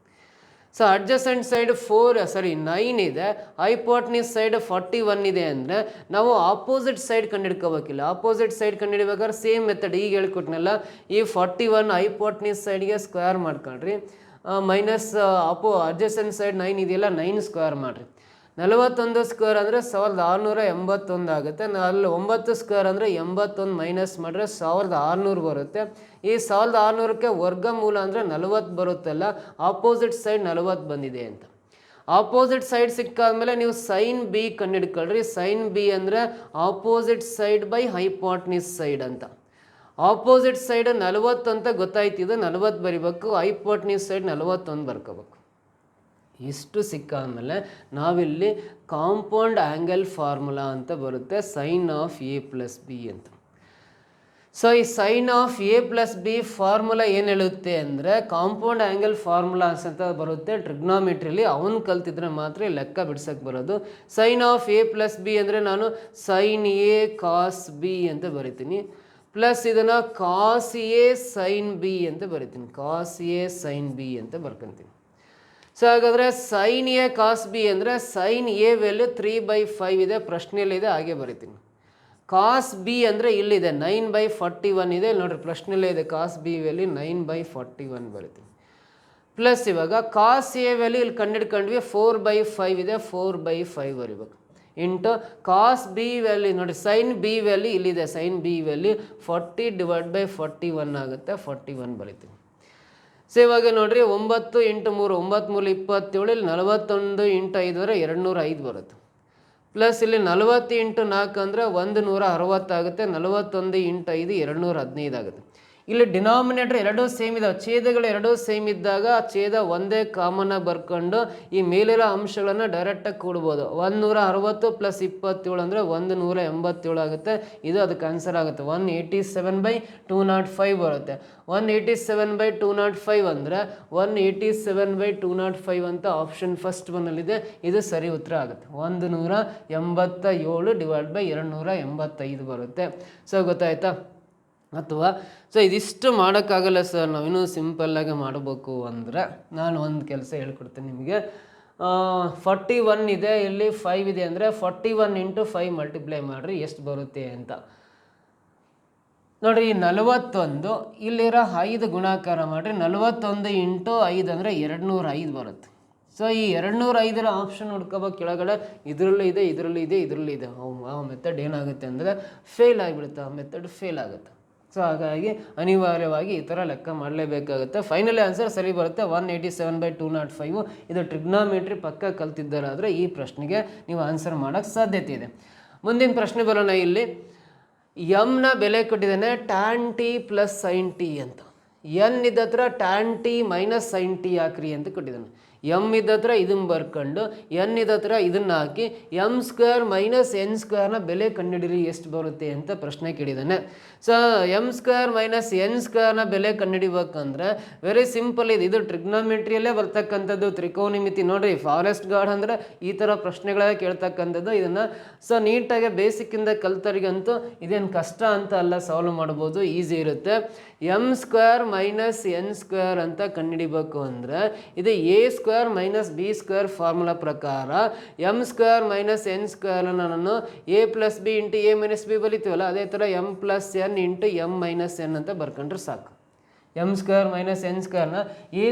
ಸೊ ಅಡ್ಜಸೆಂಟ್ ಸೈಡ್ 9 ಇದೆ, ಹೈಪೋಟ್ನಿಸ್ ಸೈಡ್ 41 ಇದೆ ಅಂದರೆ ನಾವು ಆಪೋಸಿಟ್ ಸೈಡ್ ಕಂಡುಹಿಡ್ಕೋಬೇಕಿಲ್ಲ. ಆಪೋಸಿಟ್ ಸೈಡ್ ಕಂಡುಹಿಡ್ಬೇಕಾದ್ರೆ ಸೇಮ್ ಮೆಥಡ್ ಈಗ ಹೇಳ್ಕೊಟ್ನಲ್ಲ, ಈ 41 ಹೈಪೋಟ್ನಿಸ್ ಸೈಡ್ಗೆ ಸ್ಕ್ವೇರ್ ಮಾಡ್ಕೊಳ್ರಿ, ಮೈನಸ್ ಅಡ್ಜಸೆಂಟ್ ಸೈಡ್ 9 ಇದೆಯಲ್ಲ 9 ಸ್ಕ್ವೇರ್ ಮಾಡಿರಿ. 41 ಸ್ಕ್ವೇರ್ ಅಂದರೆ 1681 ಆಗುತ್ತೆ. ಅಲ್ಲಿ 9 ಸ್ಕ್ವೇರ್ ಅಂದರೆ 81 ಮೈನಸ್ ಮಾಡಿದ್ರೆ 1600 ಬರುತ್ತೆ. ಈ 1600ಕ್ಕೆ ವರ್ಗಮೂಲ ಅಂದರೆ 40 ಬರುತ್ತಲ್ಲ, ಆಪೋಸಿಟ್ ಸೈಡ್ 40 ಬಂದಿದೆ ಅಂತ. ಆಪೋಸಿಟ್ ಸೈಡ್ ಸಿಕ್ಕಾದ್ಮೇಲೆ ನೀವು ಸೈನ್ ಬಿ ಕಂಡುಹಿಡ್ಕೊಳ್ರಿ. ಸೈನ್ ಬಿ ಅಂದರೆ ಆಪೋಸಿಟ್ ಸೈಡ್ ಬೈ ಹೈಪೋಟ್ನಿಸ್ ಸೈಡ್ ಅಂತ. ಆಪೋಸಿಟ್ ಸೈಡ್ 40 ಅಂತ ಗೊತ್ತಾಯ್ತಿದ್ದು 40 ಬರಿಬೇಕು, ಹೈಪೋಟ್ನಿಸ್ ಸೈಡ್ 41 ಬರ್ಕೋಬೇಕು. ಇಷ್ಟು ಸಿಕ್ಕಾದ್ಮೇಲೆ ನಾವಿಲ್ಲಿ ಕಾಂಪೌಂಡ್ ಆ್ಯಂಗಲ್ ಫಾರ್ಮುಲಾ ಅಂತ ಬರುತ್ತೆ, sine of A plus B ಅಂತ. ಸೊ ಈ sine of A plus B formula ಏನು ಹೇಳುತ್ತೆ ಅಂದರೆ ಕಾಂಪೌಂಡ್ ಆ್ಯಂಗಲ್ ಫಾರ್ಮುಲಾಸ್ ಅಂತ ಬರುತ್ತೆ ಟ್ರಿಗ್ನಾಮೆಟ್ರಿಲಿ. ಅವನು ಕಲ್ತಿದ್ರೆ ಮಾತ್ರ ಲೆಕ್ಕ ಬಿಡ್ಸಕ್ಕೆ ಬರೋದು. Sine of A plus B ಅಂದರೆ ನಾನು ಸೈನ್ ಎ ಕಾಸ್ ಬಿ ಅಂತ ಬರಿತೀನಿ, ಪ್ಲಸ್ ಇದನ್ನು ಕಾಸ್ ಎ ಸೈನ್ ಬಿ ಅಂತ ಬರಿತೀನಿ, ಕಾಸ್ ಎ ಸೈನ್ ಬಿ ಅಂತ ಬರ್ಕೊತೀನಿ. ಸೊ ಹಾಗಾದರೆ ಸೈನ್ ಎ ಕಾಸ್ ಬಿ ಅಂದರೆ ಸೈನ್ ಎ ವ್ಯಾಲ್ಯೂ 3/5 ಇದೆ, ಪ್ರಶ್ನೆಯಲ್ಲಿದೆ, ಹಾಗೆ ಬರಿತೀನಿ. ಕಾಸ್ ಬಿ ಅಂದರೆ ಇಲ್ಲಿದೆ 9/41 ಇದೆ, ನೋಡಿರಿ ಪ್ರಶ್ನೆಯಲ್ಲೇ ಇದೆ, ಕಾಸ್ ಬಿ ವ್ಯಾಲ್ಯೂ 9/41 ಬರಿತೀನಿ. ಪ್ಲಸ್ ಇವಾಗ ಕಾಸ್ ಎ ವ್ಯಾಲ್ಯೂ ಇಲ್ಲಿ ಕಂಡುಹಿಡ್ಕೊಂಡ್ವಿ 4/5 ಇದೆ, 4/5 ಬರಿಬೇಕು. ಇಂಟು ಕಾಸ್ ಬಿ ವ್ಯಾಲ್ಯೂ ನೋಡಿ, ಸೈನ್ ಬಿ ವ್ಯಾಲ್ಯೂ ಇಲ್ಲಿದೆ, ಸೈನ್ ಬಿ ವ್ಯಾಲ್ಯೂ 40/41 ಆಗುತ್ತೆ, 41 ಬರಿತೀನಿ. ಸೊ ಇವಾಗ ನೋಡಿರಿ 9 × 3 9 3 27, ಇಲ್ಲಿ 41 × 5 ಅಂದರೆ 205 ಬರುತ್ತೆ. ಪ್ಲಸ್ ಇಲ್ಲಿ 40 × 4 ಅಂದರೆ 160 ಆಗುತ್ತೆ, 41 × 5 215 ಆಗುತ್ತೆ. ಇಲ್ಲಿ ಡಿನಾಮಿನೇಟರ್ ಎರಡೂ ಸೇಮ್ ಇದಾವೆ, ಛೇದಗಳು ಎರಡೂ ಸೇಮ್ ಇದ್ದಾಗ ಛೇದ ಒಂದೇ ಕಾಮನ್ನಾಗಿ ಬರ್ಕೊಂಡು ಈ ಮೇಲಿರೋ ಅಂಶಗಳನ್ನು ಡೈರೆಕ್ಟಾಗಿ ಕೂಡ್ಬೋದು. 160 + 27 ಅಂದರೆ 187 ಆಗುತ್ತೆ, ಇದು ಅದಕ್ಕೆ ಆನ್ಸರ್ ಆಗುತ್ತೆ. 187/205 ಬರುತ್ತೆ. 187/205 ಅಂದರೆ 187/205 ಅಂತ ಆಪ್ಷನ್ ಫಸ್ಟ್ ಒನ್ನಲ್ಲಿದೆ, ಇದು ಸರಿ ಉತ್ತರ ಆಗುತ್ತೆ. 187/285 ಬರುತ್ತೆ. ಸೊ ಗೊತ್ತಾಯ್ತಾ? ಅಥವಾ ಸೊ ಇದಿಷ್ಟು ಮಾಡೋಕ್ಕಾಗಲ್ಲ ಸರ್, ನಾವಿನ್ನೂ ಸಿಂಪಲ್ಲಾಗಿ ಮಾಡಬೇಕು ಅಂದರೆ ನಾನು ಒಂದು ಕೆಲಸ ಹೇಳ್ಕೊಡ್ತೀನಿ ನಿಮಗೆ. 41 ಇದೆ, ಇಲ್ಲಿ 5 ಇದೆ ಅಂದರೆ 41 × 5 ಮಲ್ಟಿಪ್ಲೈ ಮಾಡಿರಿ ಎಷ್ಟು ಬರುತ್ತೆ ಅಂತ ನೋಡಿರಿ. 41 ಇಲ್ಲಿರೋ 5 ಗುಣಾಕಾರ ಮಾಡಿರಿ, 41 × 5 ಅಂದರೆ 205 ಬರುತ್ತೆ. ಸೊ ಈ 205ರ ಆಪ್ಷನ್ ಹುಡ್ಕೋಬೇಕು ಕೆಳಗಡೆ, ಇದರಲ್ಲೂ ಇದೆ, ಇದರಲ್ಲೂ ಇದೆ, ಇದರಲ್ಲೂ ಇದೆ. ಆ ಮೆಥಡ್ ಏನಾಗುತ್ತೆ ಅಂದರೆ ಫೇಲ್ ಆಗಿಬಿಡುತ್ತೆ, ಆ ಮೆಥಡ್ ಫೇಲ್ ಆಗುತ್ತೆ. ಸೊ ಹಾಗಾಗಿ ಅನಿವಾರ್ಯವಾಗಿ ಈ ಥರ ಲೆಕ್ಕ ಮಾಡಲೇಬೇಕಾಗುತ್ತೆ. ಫೈನಲಿ ಆನ್ಸರ್ ಸರಿ ಬರುತ್ತೆ 187/205. ಇದು ಟ್ರಿಗ್ನಾಮೆಟ್ರಿ ಪಕ್ಕ ಕಲ್ತಿದ್ದಾರಾದರೆ ಈ ಪ್ರಶ್ನೆಗೆ ನೀವು ಆನ್ಸರ್ ಮಾಡೋಕ್ಕೆ ಸಾಧ್ಯತೆ ಇದೆ. ಮುಂದಿನ ಪ್ರಶ್ನೆ ಬರೋಣ. ಇಲ್ಲಿ ಎಮ್ನ ಬೆಲೆ ಕೊಟ್ಟಿದ್ದಾನೆ tan T plus sine T ಅಂತ. ಎನ್ ಇದ್ದತ್ರ tan T minus sine T ಹಾಕ್ರಿ ಅಂತ ಕೊಟ್ಟಿದ್ದಾನೆ. ಎಮ್ ಇದ್ದತ್ರ ಇದನ್ನು ಬರ್ಕೊಂಡು ಎನ್ ಇದ್ದತ್ರ ಇದನ್ನು ಹಾಕಿ m² - n² ಬೆಲೆ ಕಂಡುಹಿಡಿರಿ ಎಷ್ಟು ಬರುತ್ತೆ ಅಂತ ಪ್ರಶ್ನೆ ಕೇಳಿದ್ದಾನೆ. ಸೊ m² - n² ಬೆಲೆ ಕಂಡುಹಿಡಿಬೇಕಂದ್ರೆ ವೆರಿ ಸಿಂಪಲ್ ಇದೆ. ಇದು ಟ್ರಿಗ್ನಾಮೆಟ್ರಿಯಲ್ಲೇ ಬರ್ತಕ್ಕಂಥದ್ದು, ತ್ರಿಕೋನಮಿತಿ. ನೋಡಿರಿ, ಫಾರೆಸ್ಟ್ ಗಾರ್ಡ್ ಅಂದರೆ ಈ ಥರ ಪ್ರಶ್ನೆಗಳೇ ಕೇಳ್ತಕ್ಕಂಥದ್ದು. ಇದನ್ನು ಸೊ ನೀಟಾಗಿ ಬೇಸಿಕ್ಕಿಂದ ಕಲ್ತರಿಗಂತೂ ಇದೇನು ಕಷ್ಟ ಅಂತ ಅಲ್ಲ, ಸಾಲ್ವ್ ಮಾಡ್ಬೋದು, ಈಸಿ ಇರುತ್ತೆ. m² - n² ಅಂತ ಕಂಡುಹಿಡಿಬೇಕು ಅಂದರೆ ಇದು a² - b² ಫಾರ್ಮುಲಾ ಪ್ರಕಾರ m² - n² ನಾನು a + b × a - b ಬಲಿತೀವಲ್ಲ, ಅದೇ ಥರ m + n × m - n ಅಂತ ಬರ್ಕೊಂಡ್ರೆ ಸಾಕು. m² - n² a²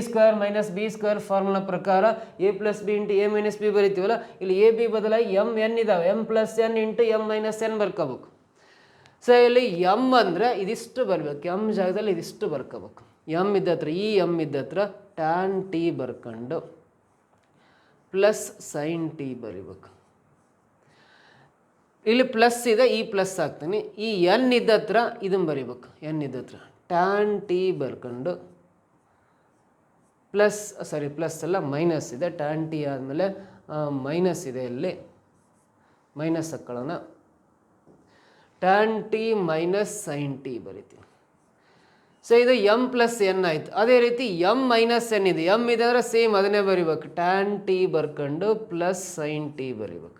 - b² formula ಪ್ರಕಾರ a + b × a - b ಬರಿತೀವಲ್ಲ, ಇಲ್ಲಿ a b ಬದಲಾಗಿ m n ಇದಾವೆ, m + n × m - n ಬರ್ಕೋಬೇಕು. So ಇಲ್ಲಿ m ಅಂದರೆ ಇದಿಷ್ಟು ಬರಬೇಕು, m ಜಾಗದಲ್ಲಿ ಇದಿಷ್ಟು ಬರ್ಕೋಬೇಕು. m ಇದ್ದತ್ರ ಈ m ಇದ್ದತ್ರ ಟ್ಯಾನ್ ಟಿ ಬರ್ಕೊಂಡು ಪ್ಲಸ್ ಸೈನ್ ಟಿ ಬರಿಬೇಕು. ಇಲ್ಲಿ ಪ್ಲಸ್ ಇದೆ, ಈ ಪ್ಲಸ್ ಹಾಕ್ತೀನಿ. ಈ ಎನ್ ಇದ್ದತ್ರ ಇದನ್ನು ಬರಿಬೇಕು, ಎನ್ ಇದ್ದತ್ರ ಟ್ಯಾನ್ ಟಿ ಬರ್ಕೊಂಡು ಪ್ಲಸ್ ಅಲ್ಲ ಮೈನಸ್ ಇದೆ, ಟ್ಯಾನ್ ಟಿ ಆದಮೇಲೆ ಮೈನಸ್ ಇದೆ, ಇಲ್ಲಿ ಮೈನಸ್ ಹಾಕ್ಕೊಳ್ಳೋಣ. Tan T minus sine T ಬರಿತೀನಿ. ಸೊ ಇದು ಎಮ್ ಪ್ಲಸ್ ಎನ್ ಆಯಿತು. ಅದೇ ರೀತಿ ಎಮ್ ಮೈನಸ್ ಎನ್ ಇದೆ, ಎಮ್ ಇದೆ ಅಂದರೆ ಸೇಮ್ ಅದನ್ನೇ ಬರಿಬೇಕು, ಟ್ಯಾನ್ ಟಿ ಬರ್ಕೊಂಡು ಪ್ಲಸ್ ಸೈನ್ ಟಿ ಬರಿಬೇಕು.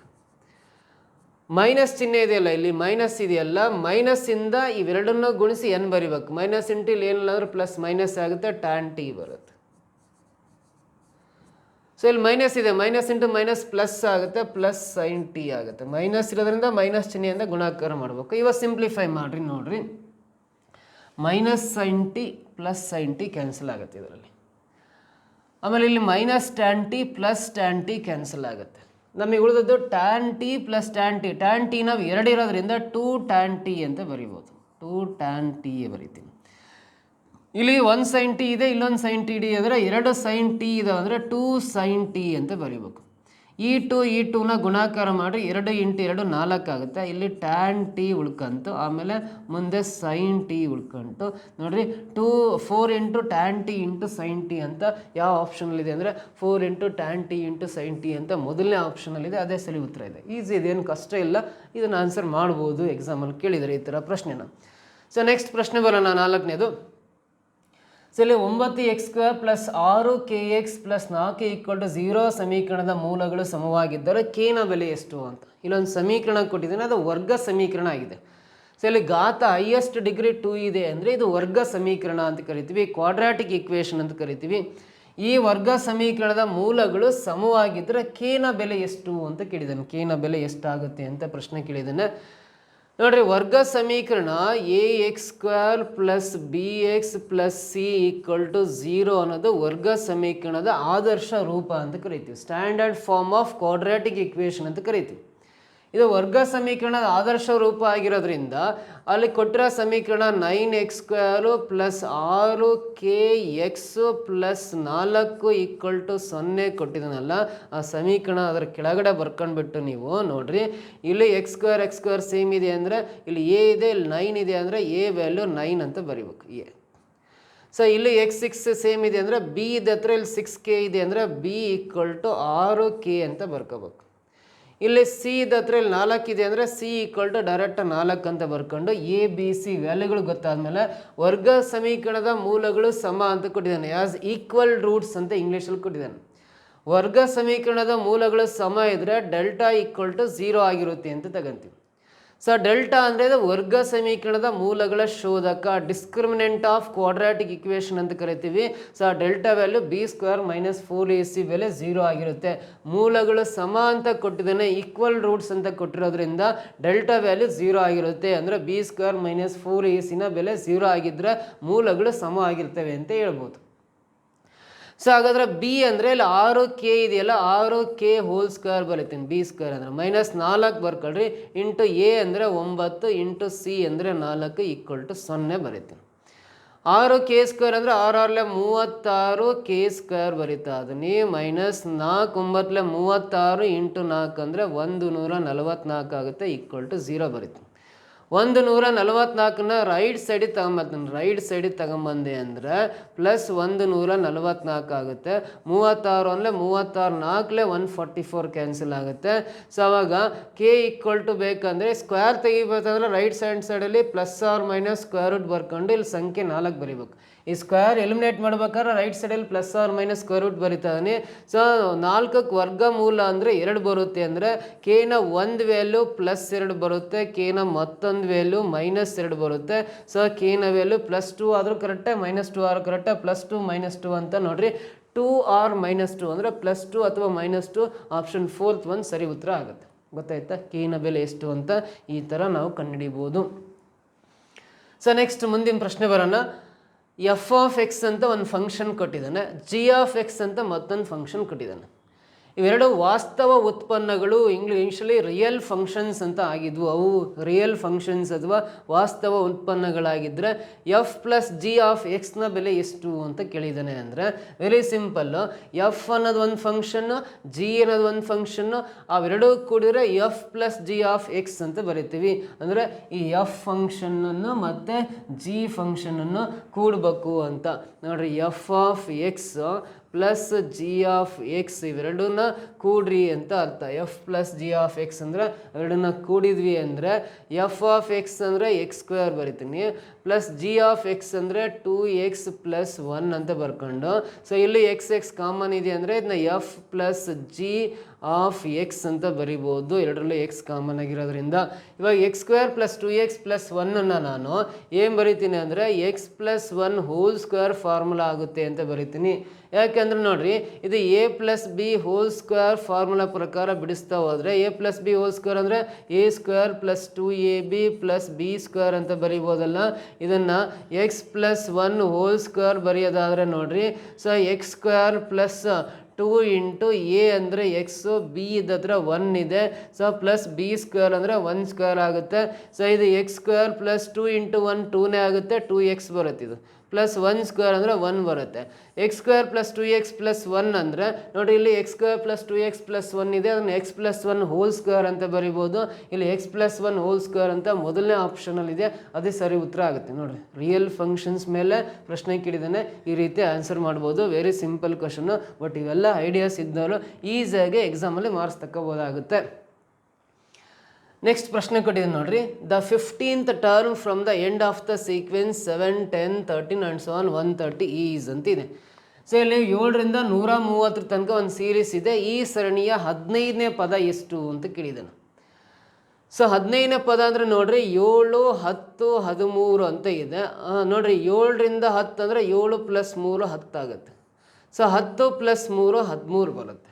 ಮೈನಸ್ ಚಿಹ್ನೆ ಇದೆಯಲ್ಲ, ಇಲ್ಲಿ ಮೈನಸ್ ಇದೆಯಲ್ಲ, ಮೈನಸ್ಸಿಂದ ಇವೆರಡನ್ನೂ ಗುಣಿಸಿ ಎನ್ ಬರಿಬೇಕು. ಮೈನಸ್ ಇಂಟು ಇಲ್ಲಿ ಏನಿಲ್ಲ ಅಂದ್ರೆ ಪ್ಲಸ್ ಮೈನಸ್ ಆಗುತ್ತೆ, ಟ್ಯಾನ್ ಟಿ ಬರುತ್ತೆ. ಸೊ ಇಲ್ಲಿ ಮೈನಸ್ ಇದೆ, ಮೈನಸ್ ಇಂಟು ಮೈನಸ್ ಪ್ಲಸ್ ಆಗುತ್ತೆ, ಪ್ಲಸ್ ಸೈನ್ ಟಿ ಆಗುತ್ತೆ. ಮೈನಸ್ ಇರೋದ್ರಿಂದ ಮೈನಸ್ ಚಿಹ್ನೆಯಿಂದ ಗುಣಾಕಾರ ಮಾಡಬೇಕು. ಇವಾಗ ಸಿಂಪ್ಲಿಫೈ ಮಾಡಿರಿ ನೋಡ್ರಿ, minus sine T plus sine T cancel ಆಗುತ್ತೆ ಇದರಲ್ಲಿ. ಆಮೇಲೆ ಇಲ್ಲಿ minus tan T plus tan T cancel ಆಗುತ್ತೆ. ನಮಗೆ ಉಳಿದದ್ದು tan T plus tan T. Tan T ನಾವು ಎರಡು ಇರೋದ್ರಿಂದ 2 ಟ್ಯಾನ್ ಟಿ ಅಂತ ಬರಿಬೋದು, 2 ಟ್ಯಾನ್ ಟಿ ಬರಿತೀನಿ. ಇಲ್ಲಿ 1 ಸೈನ್ ಟಿ ಇದೆ, ಇಲ್ಲೊಂದು ಸೈನ್ ಟಿ ಡಿ ಅಂದರೆ 2 ಸೈನ್ ಟಿ ಇದೆ ಅಂದರೆ 2 ಸೈನ್ ಟಿ ಅಂತ ಬರಿಬೇಕು. ಈ 2ನ ಗುಣಾಕಾರ ಮಾಡಿ 2 ಇಂಟು 2 4 ಆಗುತ್ತೆ. ಇಲ್ಲಿ ಟ್ಯಾನ್ ಟಿ ಉಳ್ಕಂತು, ಆಮೇಲೆ ಮುಂದೆ ಸೈನ್ ಟಿ ಉಳ್ಕಂತು. ನೋಡಿರಿ 4 into tan T into sine T ಅಂತ ಯಾವ ಆಪ್ಷನಲ್ಲಿದೆ ಅಂದರೆ 4 into tan T into sine T ಅಂತ ಮೊದಲನೇ ಆಪ್ಷನಲ್ಲಿದೆ. ಅದೇ ಸರಿ ಉತ್ತರ ಇದೆ. ಈಸಿ, ಇದೇನು ಕಷ್ಟ ಇಲ್ಲ, ಇದನ್ನು ಆನ್ಸರ್ ಮಾಡ್ಬೋದು. ಎಕ್ಸಾಮಲ್ಲಿ ಕೇಳಿದರೆ ಈ ಥರ ಪ್ರಶ್ನೆನ. ಸೊ ನೆಕ್ಸ್ಟ್ ಪ್ರಶ್ನೆ ಬರೋಣ, 4ನೇದು. ಸೊ ಇಲ್ಲಿ 9x² ಪ್ಲಸ್ 6kx ಪ್ಲಸ್ 4 = 0 ಸಮೀಕರಣದ ಮೂಲಗಳು ಸಮವಾಗಿದ್ದರೆ ಕೇನ ಬೆಲೆ ಎಷ್ಟು ಅಂತ. ಇಲ್ಲೊಂದು ಸಮೀಕರಣ ಕೊಟ್ಟಿದ್ದೇನೆ, ಅದು ವರ್ಗ ಸಮೀಕರಣ ಆಗಿದೆ. ಸೊ ಇಲ್ಲಿ ಘಾತ ಹೈಯೆಸ್ಟ್ ಡಿಗ್ರಿ 2 ಇದೆ ಅಂದರೆ ಇದು ವರ್ಗ ಸಮೀಕರಣ ಅಂತ ಕರಿತೀವಿ, ಕ್ವಾಡ್ರಾಟಿಕ್ ಈಕ್ವೇಷನ್ ಅಂತ ಕರಿತೀವಿ. ಈ ವರ್ಗ ಸಮೀಕರಣದ ಮೂಲಗಳು ಸಮವಾಗಿದ್ದರೆ ಕೇನ ಬೆಲೆ ಎಷ್ಟು ಅಂತ ಕೇಳಿದ್ದಾನೆ. ಕೇನ ಬೆಲೆ ಎಷ್ಟಾಗುತ್ತೆ ಅಂತ ಪ್ರಶ್ನೆ ಕೇಳಿದ್ದಾನೆ. ನೋಡ್ರಿ, ವರ್ಗ ಸಮೀಕರಣ ax² plus bx plus c = 0 ಅನ್ನೋದು ವರ್ಗ ಸಮೀಕರಣದ ಆದರ್ಶ ರೂಪ ಅಂತ ಕರಿತೀವಿ, standard form of quadratic equation ಅಂತ ಕರಿತೀವಿ. ಇದು ವರ್ಗ ಸಮೀಕರಣದ ಆದರ್ಶ ರೂಪ ಆಗಿರೋದ್ರಿಂದ ಅಲ್ಲಿ ಕೊಟ್ಟಿರೋ ಸಮೀಕರಣ 9x² ಪ್ಲಸ್ 6kx ಪ್ಲಸ್ 4 = 0 ಕೊಟ್ಟಿದ್ದಾನಲ್ಲ, ಆ ಸಮೀಕರಣ ಅದರ ಕೆಳಗಡೆ ಬರ್ಕೊಂಡ್ಬಿಟ್ಟು ನೀವು ನೋಡ್ರಿ, ಇಲ್ಲಿ x² ಸೇಮ್ ಇದೆ ಅಂದರೆ ಇಲ್ಲಿ a ಇದೆ, ಇಲ್ಲಿ 9 ಇದೆ ಅಂದರೆ a ವ್ಯಾಲ್ಯೂ 9 ಅಂತ ಬರಿಬೇಕು a. ಸೊ ಇಲ್ಲಿ x6 ಸೇಮ್ ಇದೆ ಅಂದರೆ b ಇದೆ ಹತ್ರ, ಇಲ್ಲಿ 6k ಇದೆ ಅಂದರೆ b = 6k ಅಂತ ಬರ್ಕೋಬೇಕು. ಇಲ್ಲಿ ಸಿ ಹತ್ರ ಇಲ್ಲಿ 4 ಇದೆ ಅಂದರೆ ಸಿ = ಡೈರೆಕ್ಟ್ 4 ಅಂತ ಬರ್ಕೊಂಡು ಎ ಬಿ ಸಿ ವ್ಯಾಲ್ಯೂಗಳು ಗೊತ್ತಾದ್ಮೇಲೆ ವರ್ಗ ಸಮೀಕರಣದ ಮೂಲಗಳು ಸಮ ಅಂತ ಕೊಟ್ಟಿದ್ದಾನೆ, ಆಸ್ ಈಕ್ವಲ್ ರೂಟ್ಸ್ ಅಂತ ಇಂಗ್ಲೀಷಲ್ಲಿ ಕೊಟ್ಟಿದ್ದಾನೆ. ವರ್ಗ ಸಮೀಕರಣದ ಮೂಲಗಳು ಸಮ ಇದ್ದರೆ ಡೆಲ್ಟಾ = 0 ಆಗಿರುತ್ತೆ ಅಂತ ತಗೊಂತೀವಿ. ಸೊ ಡೆಲ್ಟಾ ಅಂದರೆ ಇದು ವರ್ಗ ಸಮೀಕರಣದ ಮೂಲಗಳ ಶೋಧಕ, ಡಿಸ್ಕ್ರಿಮಿನೆಂಟ್ ಆಫ್ ಕ್ವಾಡ್ರಾಟಿಕ್ ಈಕ್ವೇಷನ್ ಅಂತ ಕರಿತೀವಿ. So delta value b² - 4ac ಬೆಲೆ 0 ಆಗಿರುತ್ತೆ. ಮೂಲಗಳು ಸಮ ಅಂತ ಕೊಟ್ಟಿದ್ದಾನೆ, ಈಕ್ವಲ್ ರೂಟ್ಸ್ ಅಂತ ಕೊಟ್ಟಿರೋದ್ರಿಂದ ಡೆಲ್ಟಾ ವ್ಯಾಲ್ಯೂ 0 ಆಗಿರುತ್ತೆ. ಅಂದರೆ b² - 4ac ಬೆಲೆ 0 ಆಗಿದ್ದರೆ ಮೂಲಗಳು ಸಮ ಆಗಿರ್ತವೆ ಅಂತ ಹೇಳ್ಬೋದು. ಸೊ ಹಾಗಾದ್ರೆ ಬಿ ಅಂದರೆ ಇಲ್ಲಿ 6k ಇದೆಯಲ್ಲ, 6k ಹೋಲ್² ಬರೀತೀನಿ. b² ಅಂದರೆ -4 ಬರ್ಕೊಳ್ರಿ, ಇಂಟು ಎ ಅಂದರೆ 9 ಇಂಟು ಸಿ ಅಂದರೆ 4 = 0 ಬರೀತೀನಿ. 6k² ಅಂದರೆ 6 36 k² ಬರೀತಾ ಅದನ್ನೇ, -4 9 36 ಇಂಟು 4 ಅಂದರೆ 144 ಆಗುತ್ತೆ, = 0 ಬರೀತೀನಿ. 144ನ ರೈಟ್ ಸೈಡಿಗೆ ತಗೊಂಬರ್ತೀನಿ. ರೈಟ್ ಸೈಡಿಗೆ ತಗೊಂಬಂದೆ ಅಂದರೆ ಪ್ಲಸ್ 144 ಆಗುತ್ತೆ. 36 ಅಂದರೆ 36 4 144 ಕ್ಯಾನ್ಸಲ್ ಆಗುತ್ತೆ. ಸೊ ಅವಾಗ ಕೆ = ಬೇಕಂದರೆ ಸ್ಕ್ವೇರ್ ತೆಗಿಬೇಕಂದ್ರೆ ರೈಟ್ ಸೈಡಲ್ಲಿ +or - ಬರ್ಕೊಂಡು ಇಲ್ಲಿ ಸಂಖ್ಯೆ 4 ಬರೀಬೇಕು. ಈ ಸ್ಕ್ವೇರ್ ಎಲಿಮಿನೇಟ್ ಮಾಡ್ಬೇಕಾದ್ರೆ ರೈಟ್ ಸೈಡಲ್ಲಿ +or - ಬರೀತಾನೆ. ಸೊ 4ಕ್ಕೆ ವರ್ಗಮೂಲ ಅಂದರೆ 2 ಬರುತ್ತೆ, ಅಂದರೆ ಕೆನ ಒಂದು ವ್ಯಾಲ್ಯೂ +2 ಬರುತ್ತೆ, ಕೆನ ಮತ್ತೊಂದು ವ್ಯಾಲ್ಯೂ -2 ಬರುತ್ತೆ. ಸೊ ಕೆನ ವ್ಯಾಲ್ಯೂ +2 ಆದರೂ ಕರೆಕ್ಟೇ, -2 ಆದರೂ ಕರೆಕ್ಟೇ, +2 -2 ಅಂತ ನೋಡ್ರಿ. 2 or -2 ಅಂದರೆ +2 ಅಥವಾ -2, ಆಪ್ಷನ್ 4th ಒಂದು ಸರಿ ಉತ್ತರ ಆಗುತ್ತೆ. ಗೊತ್ತಾಯ್ತಾ ಕೆನ ಬೆಲೆ ಎಷ್ಟು ಅಂತ ಈ ಥರ ನಾವು ಕಂಡುಹಿಡಿಬೋದು. ಸೊ ನೆಕ್ಸ್ಟ್ ಮುಂದಿನ ಪ್ರಶ್ನೆ ಬರೋಣ. f(x) ಅಂತ ಒಂದು ಫಂಕ್ಷನ್ ಕೊಟ್ಟಿದ್ದಾನೆ, g(x) ಅಂತ ಮತ್ತೊಂದು ಫಂಕ್ಷನ್ ಕೊಟ್ಟಿದ್ದಾನೆ. ಇವೆರಡು ವಾಸ್ತವ ಉತ್ಪನ್ನಗಳು, ಇಂಗ್ಲೀಷಲ್ಲಿ ರಿಯಲ್ ಫಂಕ್ಷನ್ಸ್ ಅಂತ ಆಗಿದ್ವು. ಅವು ರಿಯಲ್ ಫಂಕ್ಷನ್ಸ್ ಅಥವಾ ವಾಸ್ತವ ಉತ್ಪನ್ನಗಳಾಗಿದ್ದರೆ f + g(x) ಬೆಲೆ ಎಷ್ಟು ಅಂತ ಕೇಳಿದ್ದಾನೆ. ಅಂದರೆ ವೆರಿ ಸಿಂಪಲ್ಲು, ಎಫ್ ಅನ್ನೋದು ಒಂದು ಫಂಕ್ಷನ್ನು, ಜಿ ಅನ್ನೋದು ಒಂದು ಫಂಕ್ಷನ್ನು, ಅವೆರಡೂ ಕೂಡಿದ್ರೆ f + g(x) ಅಂತ ಬರಿತೀವಿ. ಅಂದರೆ ಈ ಎಫ್ ಫಂಕ್ಷನನ್ನು ಮತ್ತು ಜಿ ಫಂಕ್ಷನನ್ನು ಕೂಡಬೇಕು ಅಂತ ನೋಡ್ರಿ. f(x) ಪ್ಲಸ್ g(x) ಇವೆರಡನ್ನ ಕೂಡ್ರಿ ಅಂತ ಅರ್ಥ. f + g(x) ಅಂದರೆ ಎರಡನ್ನ ಕೂಡಿದ್ವಿ ಅಂದರೆ f(x) ಅಂದರೆ x² ಬರಿತೀನಿ, ಪ್ಲಸ್ ಜಿ ಆಫ್ ಎಕ್ಸ್ ಅಂದರೆ 2x ಪ್ಲಸ್ 1 ಅಂತ ಬರ್ಕೊಂಡು, ಸೊ ಇಲ್ಲಿ ಎಕ್ಸ್ ಕಾಮನ್ ಇದೆ ಅಂದರೆ ಇದನ್ನ F plus G of X ಅಂತ ಬರಿಬೋದು. ಎರಡರಲ್ಲೂ ಎಕ್ಸ್ ಕಾಮನ್ ಆಗಿರೋದ್ರಿಂದ ಇವಾಗ X square plus 2x plus 1 ನಾನು ಏನು ಬರಿತೀನಿ ಅಂದರೆ X plus 1 whole square formula ಆಗುತ್ತೆ ಅಂತ ಬರಿತೀನಿ. ಯಾಕೆಂದ್ರೆ ನೋಡ್ರಿ, ಇದು A plus B whole square formula ಪ್ರಕಾರ ಬಿಡಿಸ್ತಾ ಹೋದರೆ A plus B whole square ಅಂದರೆ A square plus 2ab plus B square ಅಂತ ಬರಿಬೋದಲ್ಲ. ಇದನ್ನು ಎಕ್ಸ್ ಪ್ಲಸ್ 1 ಹೋಲ್ ಸ್ಕ್ವೇರ್ ಬರೆಯೋದಾದರೆ ನೋಡ್ರಿ, so X square plus 2 into A ಅಂದರೆ ಎಕ್ಸು, ಬಿ ಇದ್ದತ್ರ 1 ಇದೆ, ಸೊ ಪ್ಲಸ್ ಬಿ ಸ್ಕ್ವೇರ್ ಅಂದರೆ 1 ಸ್ಕ್ವೇರ್ ಆಗುತ್ತೆ. ಸೊ ಇದು ಎಕ್ಸ್ ಸ್ಕ್ವೇರ್ ಪ್ಲಸ್ 2 ಇಂಟು 1 2ನೇ ಆಗುತ್ತೆ, 2x ಬರುತ್ತೆ. ಇದು ಪ್ಲಸ್ 1 ಸ್ಕ್ವೇರ್ ಅಂದರೆ 1 ಬರುತ್ತೆ. X square plus 2x plus 1 ಅಂದರೆ ನೋಡಿ, ಇಲ್ಲಿ X square plus 2x plus 1 ಇದೆ, ಅದನ್ನು ಎಕ್ಸ್ ಪ್ಲಸ್ 1 ಹೋಲ್ ಸ್ಕ್ವೇರ್ ಅಂತ ಬರಿಬೋದು. ಇಲ್ಲಿ ಎಕ್ಸ್ ಪ್ಲಸ್ 1 ಹೋಲ್ ಸ್ಕ್ವೇರ್ ಅಂತ ಮೊದಲನೇ ಆಪ್ಷನಲ್ಲಿ ಇದೆ, ಅದೇ ಸರಿ ಉತ್ತರ ಆಗುತ್ತೆ. ನೋಡಿರಿ, ರಿಯಲ್ ಫಂಕ್ಷನ್ಸ್ ಮೇಲೆ ಪ್ರಶ್ನೆ ಕೇಳಿದ್ದಾನೆ, ಈ ರೀತಿ ಆನ್ಸರ್ ಮಾಡ್ಬೋದು. ವೆರಿ ಸಿಂಪಲ್ ಕ್ವಶನ್ನು, ಬಟ್ ಇವೆಲ್ಲ ಐಡಿಯಾಸ್ ಇದ್ದವರು ಈಸಿಯಾಗಿ ಎಕ್ಸಾಮಲ್ಲಿ ಮಾರ್ಕ್ಸ್ ತಗೋಬೋದಾಗುತ್ತೆ. ನೆಕ್ಸ್ಟ್ ಪ್ರಶ್ನೆ ಕೊಟ್ಟಿದ್ದೀನಿ ನೋಡ್ರಿ, the 15th term from the end of the sequence 7, 10, 13 and so on 130 is ಅಂತಿದೆ. ಸೊ ಇಲ್ಲಿ 7ರಿಂದ 130 ತನಕ ಒಂದು ಸೀರೀಸ್ ಇದೆ. ಈ ಸರಣಿಯ 15ನೇ ಪದ ಎಷ್ಟು ಅಂತ ಕೇಳಿದ್ದಾನೆ. ಸೊ 15ನೇ ಪದ ಅಂದರೆ ನೋಡ್ರಿ 7, 10, 13 ಅಂತ ಇದೆ. ನೋಡ್ರಿ 7ರಿಂದ 10 ಅಂದರೆ 7 ಪ್ಲಸ್ 3 10 ಆಗುತ್ತೆ. ಸೊ 10 ಪ್ಲಸ್ 3 13 ಬರುತ್ತೆ.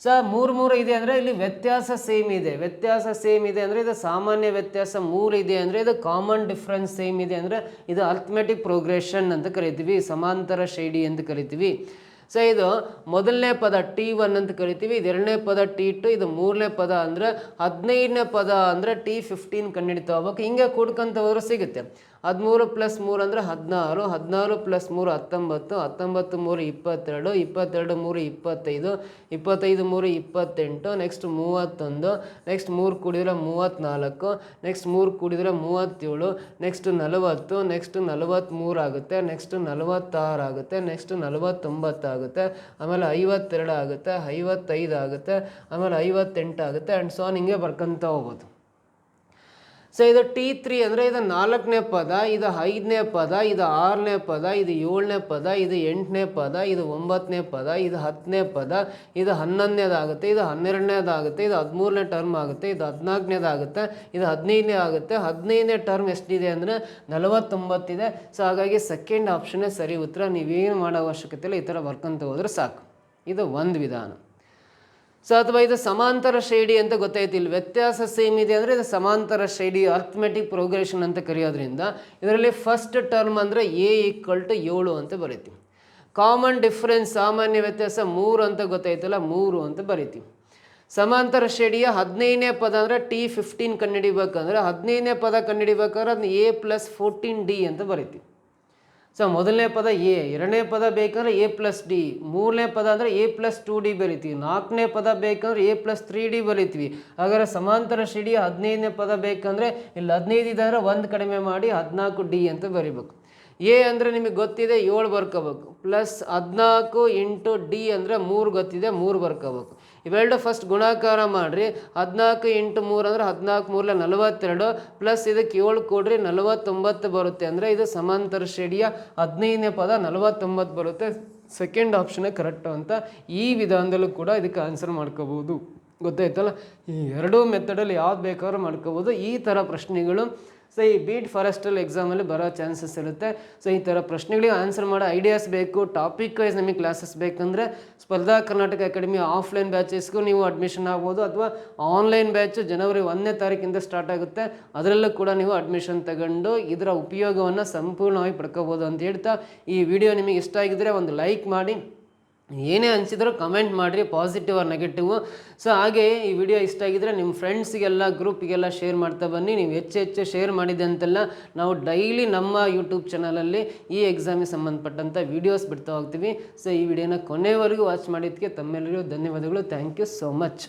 ಸೊ 3 ಇದೆ ಅಂದರೆ ಇಲ್ಲಿ ವ್ಯತ್ಯಾಸ ಸೇಮ್ ಇದೆ. ವ್ಯತ್ಯಾಸ ಸೇಮ್ ಇದೆ ಅಂದರೆ ಇದು ಸಾಮಾನ್ಯ ವ್ಯತ್ಯಾಸ 3 ಇದೆ ಅಂದರೆ ಇದು ಕಾಮನ್ ಡಿಫ್ರೆನ್ಸ್ ಸೇಮ್ ಇದೆ ಅಂದರೆ ಇದು ಅರ್ಥಮೆಟಿಕ್ ಪ್ರೋಗ್ರೆಷನ್ ಅಂತ ಕರಿತೀವಿ, ಸಮಾಂತರ ಶ್ರೇಣಿ ಅಂತ ಕರಿತೀವಿ. ಸೊ ಇದು ಮೊದಲನೇ ಪದ T1 ಅಂತ ಕರಿತೀವಿ, ಇದು ಎರಡನೇ ಪದ T2, ಇದು ಮೂರನೇ ಪದ ಅಂದರೆ 15ನೇ ಪದ ಅಂದರೆ T15 ಕಂಡುಹಿಡಿತಾ ಹೋಗ್ಬೇಕು. ಹಿಂಗೆ ಕೂಡ್ಕೊಂತ ಹೋದ್ರೆ ಸಿಗುತ್ತೆ. 13 ಪ್ಲಸ್ 3 ಅಂದರೆ 16, 16 plus 3 19, 19 3 22, 22 3 25, 25 3 28, next 31, next 3 ಕೂಡಿದ್ರೆ 34, next 3 ಕೂಡಿದ್ರೆ 37, next 40, next 43 ಆಗುತ್ತೆ, ನೆಕ್ಸ್ಟ್ 46 ಆಗುತ್ತೆ, ನೆಕ್ಸ್ಟ್ 49 ಆಗುತ್ತೆ, ಆಮೇಲೆ 52 ಆಗುತ್ತೆ, 55 ಆಗುತ್ತೆ, ಆಮೇಲೆ 58 ಆಗುತ್ತೆ ಆ್ಯಂಡ್ ಸೊ ಹಿಂಗೆ ಬರ್ಕೊಂತ ಹೋಗ್ಬೋದು. ಸೊ ಇದು T3 ಅಂದರೆ ಇದು 4ನೇ ಪದ, ಇದು 5ನೇ ಪದ, ಇದು 6ನೇ ಪದ, ಇದು 7ನೇ ಪದ, ಇದು 8ನೇ ಪದ, ಇದು 9ನೇ ಪದ, ಇದು 10ನೇ ಪದ, ಇದು 11ನೇದಾಗುತ್ತೆ, ಇದು 12ನೇದಾಗುತ್ತೆ, ಇದು 13ನೇ ಟರ್ಮ್ ಆಗುತ್ತೆ, ಇದು 14ನೇದಾಗುತ್ತೆ, ಇದು 15ನೇ ಆಗುತ್ತೆ. 15ನೇ ಟರ್ಮ್ ಎಷ್ಟಿದೆ ಅಂದರೆ 49 ಇದೆ. ಸೊ ಹಾಗಾಗಿ ಸೆಕೆಂಡ್ ಆಪ್ಷನ್ನೇ ಸರಿ ಉತ್ತರ. ನೀವೇನು ಮಾಡೋ ಅವಶ್ಯಕತೆ ಇಲ್ಲ, ಈ ಥರ ಬರ್ಕೊಂತ ಹೋದ್ರೆ ಸಾಕು. ಇದು ಒಂದು ವಿಧಾನ. ಸೊ ಅಥವಾ ಇದು ಸಮಾಂತರ ಶ್ರೇಣಿ ಅಂತ ಗೊತ್ತಾಯ್ತು. ಇಲ್ಲಿ ವ್ಯತ್ಯಾಸ ಸೇಮ್ ಇದೆ ಅಂದರೆ ಇದು ಸಮಾಂತರ ಶ್ರೇಣಿ, ಅರ್ಥಮೆಟಿಕ್ ಪ್ರೋಗ್ರೆಷನ್ ಅಂತ ಕರೆಯೋದ್ರಿಂದ ಇದರಲ್ಲಿ ಫಸ್ಟ್ ಟರ್ಮ್ ಅಂದರೆ A = 7 ಅಂತ ಬರೀತೀವಿ. ಕಾಮನ್ ಡಿಫ್ರೆನ್ಸ್ ಸಾಮಾನ್ಯ ವ್ಯತ್ಯಾಸ 3 ಅಂತ ಗೊತ್ತಾಯ್ತಲ್ಲ, 3 ಅಂತ ಬರೀತೀವಿ. ಸಮಾಂತರ ಶ್ರೇಣಿಯ 15ನೇ ಪದ ಅಂದರೆ T15 ಕಂಡುಹಿಡಿಬೇಕಂದ್ರೆ 15ನೇ ಪದ ಕಂಡುಹಿಡಿಬೇಕಾದ್ರೆ ಅದನ್ನ A + 14D ಅಂತ ಬರೀತೀವಿ. ಸೊ ಮೊದಲನೇ ಪದ ಎ, ಎರಡನೇ ಪದ ಬೇಕಂದ್ರೆ A + D, ಮೂರನೇ ಪದ ಅಂದರೆ A + 2D ಬರಿತೀವಿ, ನಾಲ್ಕನೇ ಪದ ಬೇಕಂದ್ರೆ A + 3D ಬರಿತೀವಿ. ಹಾಗಾದ್ರೆ ಸಮಾಂತರ ಶ್ರೇಣಿಯ 15ನೇ ಪದ ಬೇಕಂದರೆ ಇಲ್ಲಿ 15 ಇದೆ ಅಂದರೆ 1 ಕಡಿಮೆ ಮಾಡಿ 14D ಅಂತ ಬರಿಬೇಕು. ಎ ಅಂದರೆ ನಿಮಗೆ ಗೊತ್ತಿದೆ 7 ಬರ್ಕೋಬೇಕು, ಪ್ಲಸ್ 14 ಇಂಟು D ಅಂದರೆ 3 ಗೊತ್ತಿದೆ 3 ಬರ್ಕೋಬೇಕು. ಇವೆರಡು ಫಸ್ಟ್ ಗುಣಾಕಾರ ಮಾಡಿರಿ. 14 ಇಂಟು 3 ಅಂದರೆ 14 3 42, ಪ್ಲಸ್ ಇದಕ್ಕೆ 7 ಕೊಡ್ರಿ 49 ಬರುತ್ತೆ. ಅಂದರೆ ಇದು ಸಮಾಂತರ ಶ್ರೇಣಿಯ 15ನೇ ಪದ 49 ಬರುತ್ತೆ. ಸೆಕೆಂಡ್ ಆಪ್ಷನ್ನೇ ಕರೆಕ್ಟು ಅಂತ ಈ ವಿಧಾನದಲ್ಲೂ ಕೂಡ ಇದಕ್ಕೆ ಆನ್ಸರ್ ಮಾಡ್ಕೋಬೋದು. ಗೊತ್ತಾಯ್ತಲ್ಲ, ಈ ಎರಡೂ ಮೆಥಡಲ್ಲಿ ಯಾವ್ದು ಬೇಕಾದ್ರೂ ಮಾಡ್ಕೋಬೋದು. ಈ ಥರ ಪ್ರಶ್ನೆಗಳು ಸೊ ಈ ಬೀಟ್ ಫಾರೆಸ್ಟಲ್ ಎಕ್ಸಾಮಲ್ಲಿ ಬರೋ ಚಾನ್ಸಸ್ ಇರುತ್ತೆ. ಸೊ ಈ ಥರ ಪ್ರಶ್ನೆಗಳಿಗೆ ಆನ್ಸರ್ ಮಾಡೋ ಐಡಿಯಾಸ್ ಬೇಕು, ಟಾಪಿಕ್ ವೈಸ್ ನಮಗೆ ಕ್ಲಾಸಸ್ ಬೇಕಂದರೆ ಸ್ಪರ್ಧಾ ಕರ್ನಾಟಕ ಅಕಾಡೆಮಿ ಆಫ್ಲೈನ್ ಬ್ಯಾಚಸ್ಗೂ ನೀವು ಅಡ್ಮಿಷನ್ ಆಗ್ಬೋದು, ಅಥವಾ ಆನ್ಲೈನ್ ಬ್ಯಾಚು ಜನವರಿ 1ನೇ ತಾರೀಕಿಂದ ಸ್ಟಾರ್ಟ್ ಆಗುತ್ತೆ. ಅದರಲ್ಲೂ ಕೂಡ ನೀವು ಅಡ್ಮಿಷನ್ ತಗೊಂಡು ಇದರ ಉಪಯೋಗವನ್ನು ಸಂಪೂರ್ಣವಾಗಿ ಪಡ್ಕೋಬೋದು ಅಂತ ಹೇಳ್ತಾ, ಈ ವಿಡಿಯೋ ನಿಮಗೆ ಇಷ್ಟ ಆಗಿದ್ದರೆ ಒಂದು ಲೈಕ್ ಮಾಡಿ, ಏನೇ ಅನಿಸಿದ್ರೂ ಕಮೆಂಟ್ ಮಾಡಿರಿ, ಪಾಸಿಟಿವ್ ಆರ್ ನೆಗೆಟಿವ್. ಸೊ ಹಾಗೆ ಈ ವಿಡಿಯೋ ಇಷ್ಟ ಆಗಿದ್ದರೆ ನಿಮ್ಮ ಫ್ರೆಂಡ್ಸಿಗೆಲ್ಲ ಗ್ರೂಪಿಗೆಲ್ಲ ಶೇರ್ ಮಾಡ್ತಾ ಬನ್ನಿ. ನೀವು ಹೆಚ್ಚು ಶೇರ್ ಮಾಡಿದೆ ಅಂತೆಲ್ಲ ನಾವು ಡೈಲಿ ನಮ್ಮ ಯೂಟ್ಯೂಬ್ ಚಾನಲಲ್ಲಿ ಈ ಎಕ್ಸಾಮಿಗೆ ಸಂಬಂಧಪಟ್ಟಂಥ ವೀಡಿಯೋಸ್ ಬಿಡ್ತಾ ಹೋಗ್ತೀವಿ. ಸೊ ಈ ವಿಡಿಯೋನ ಕೊನೆವರೆಗೂ ವಾಚ್ ಮಾಡಿದ್ದಕ್ಕೆ ತಮ್ಮೆಲ್ಲರಿಗೂ ಧನ್ಯವಾದಗಳು. Thank you so much.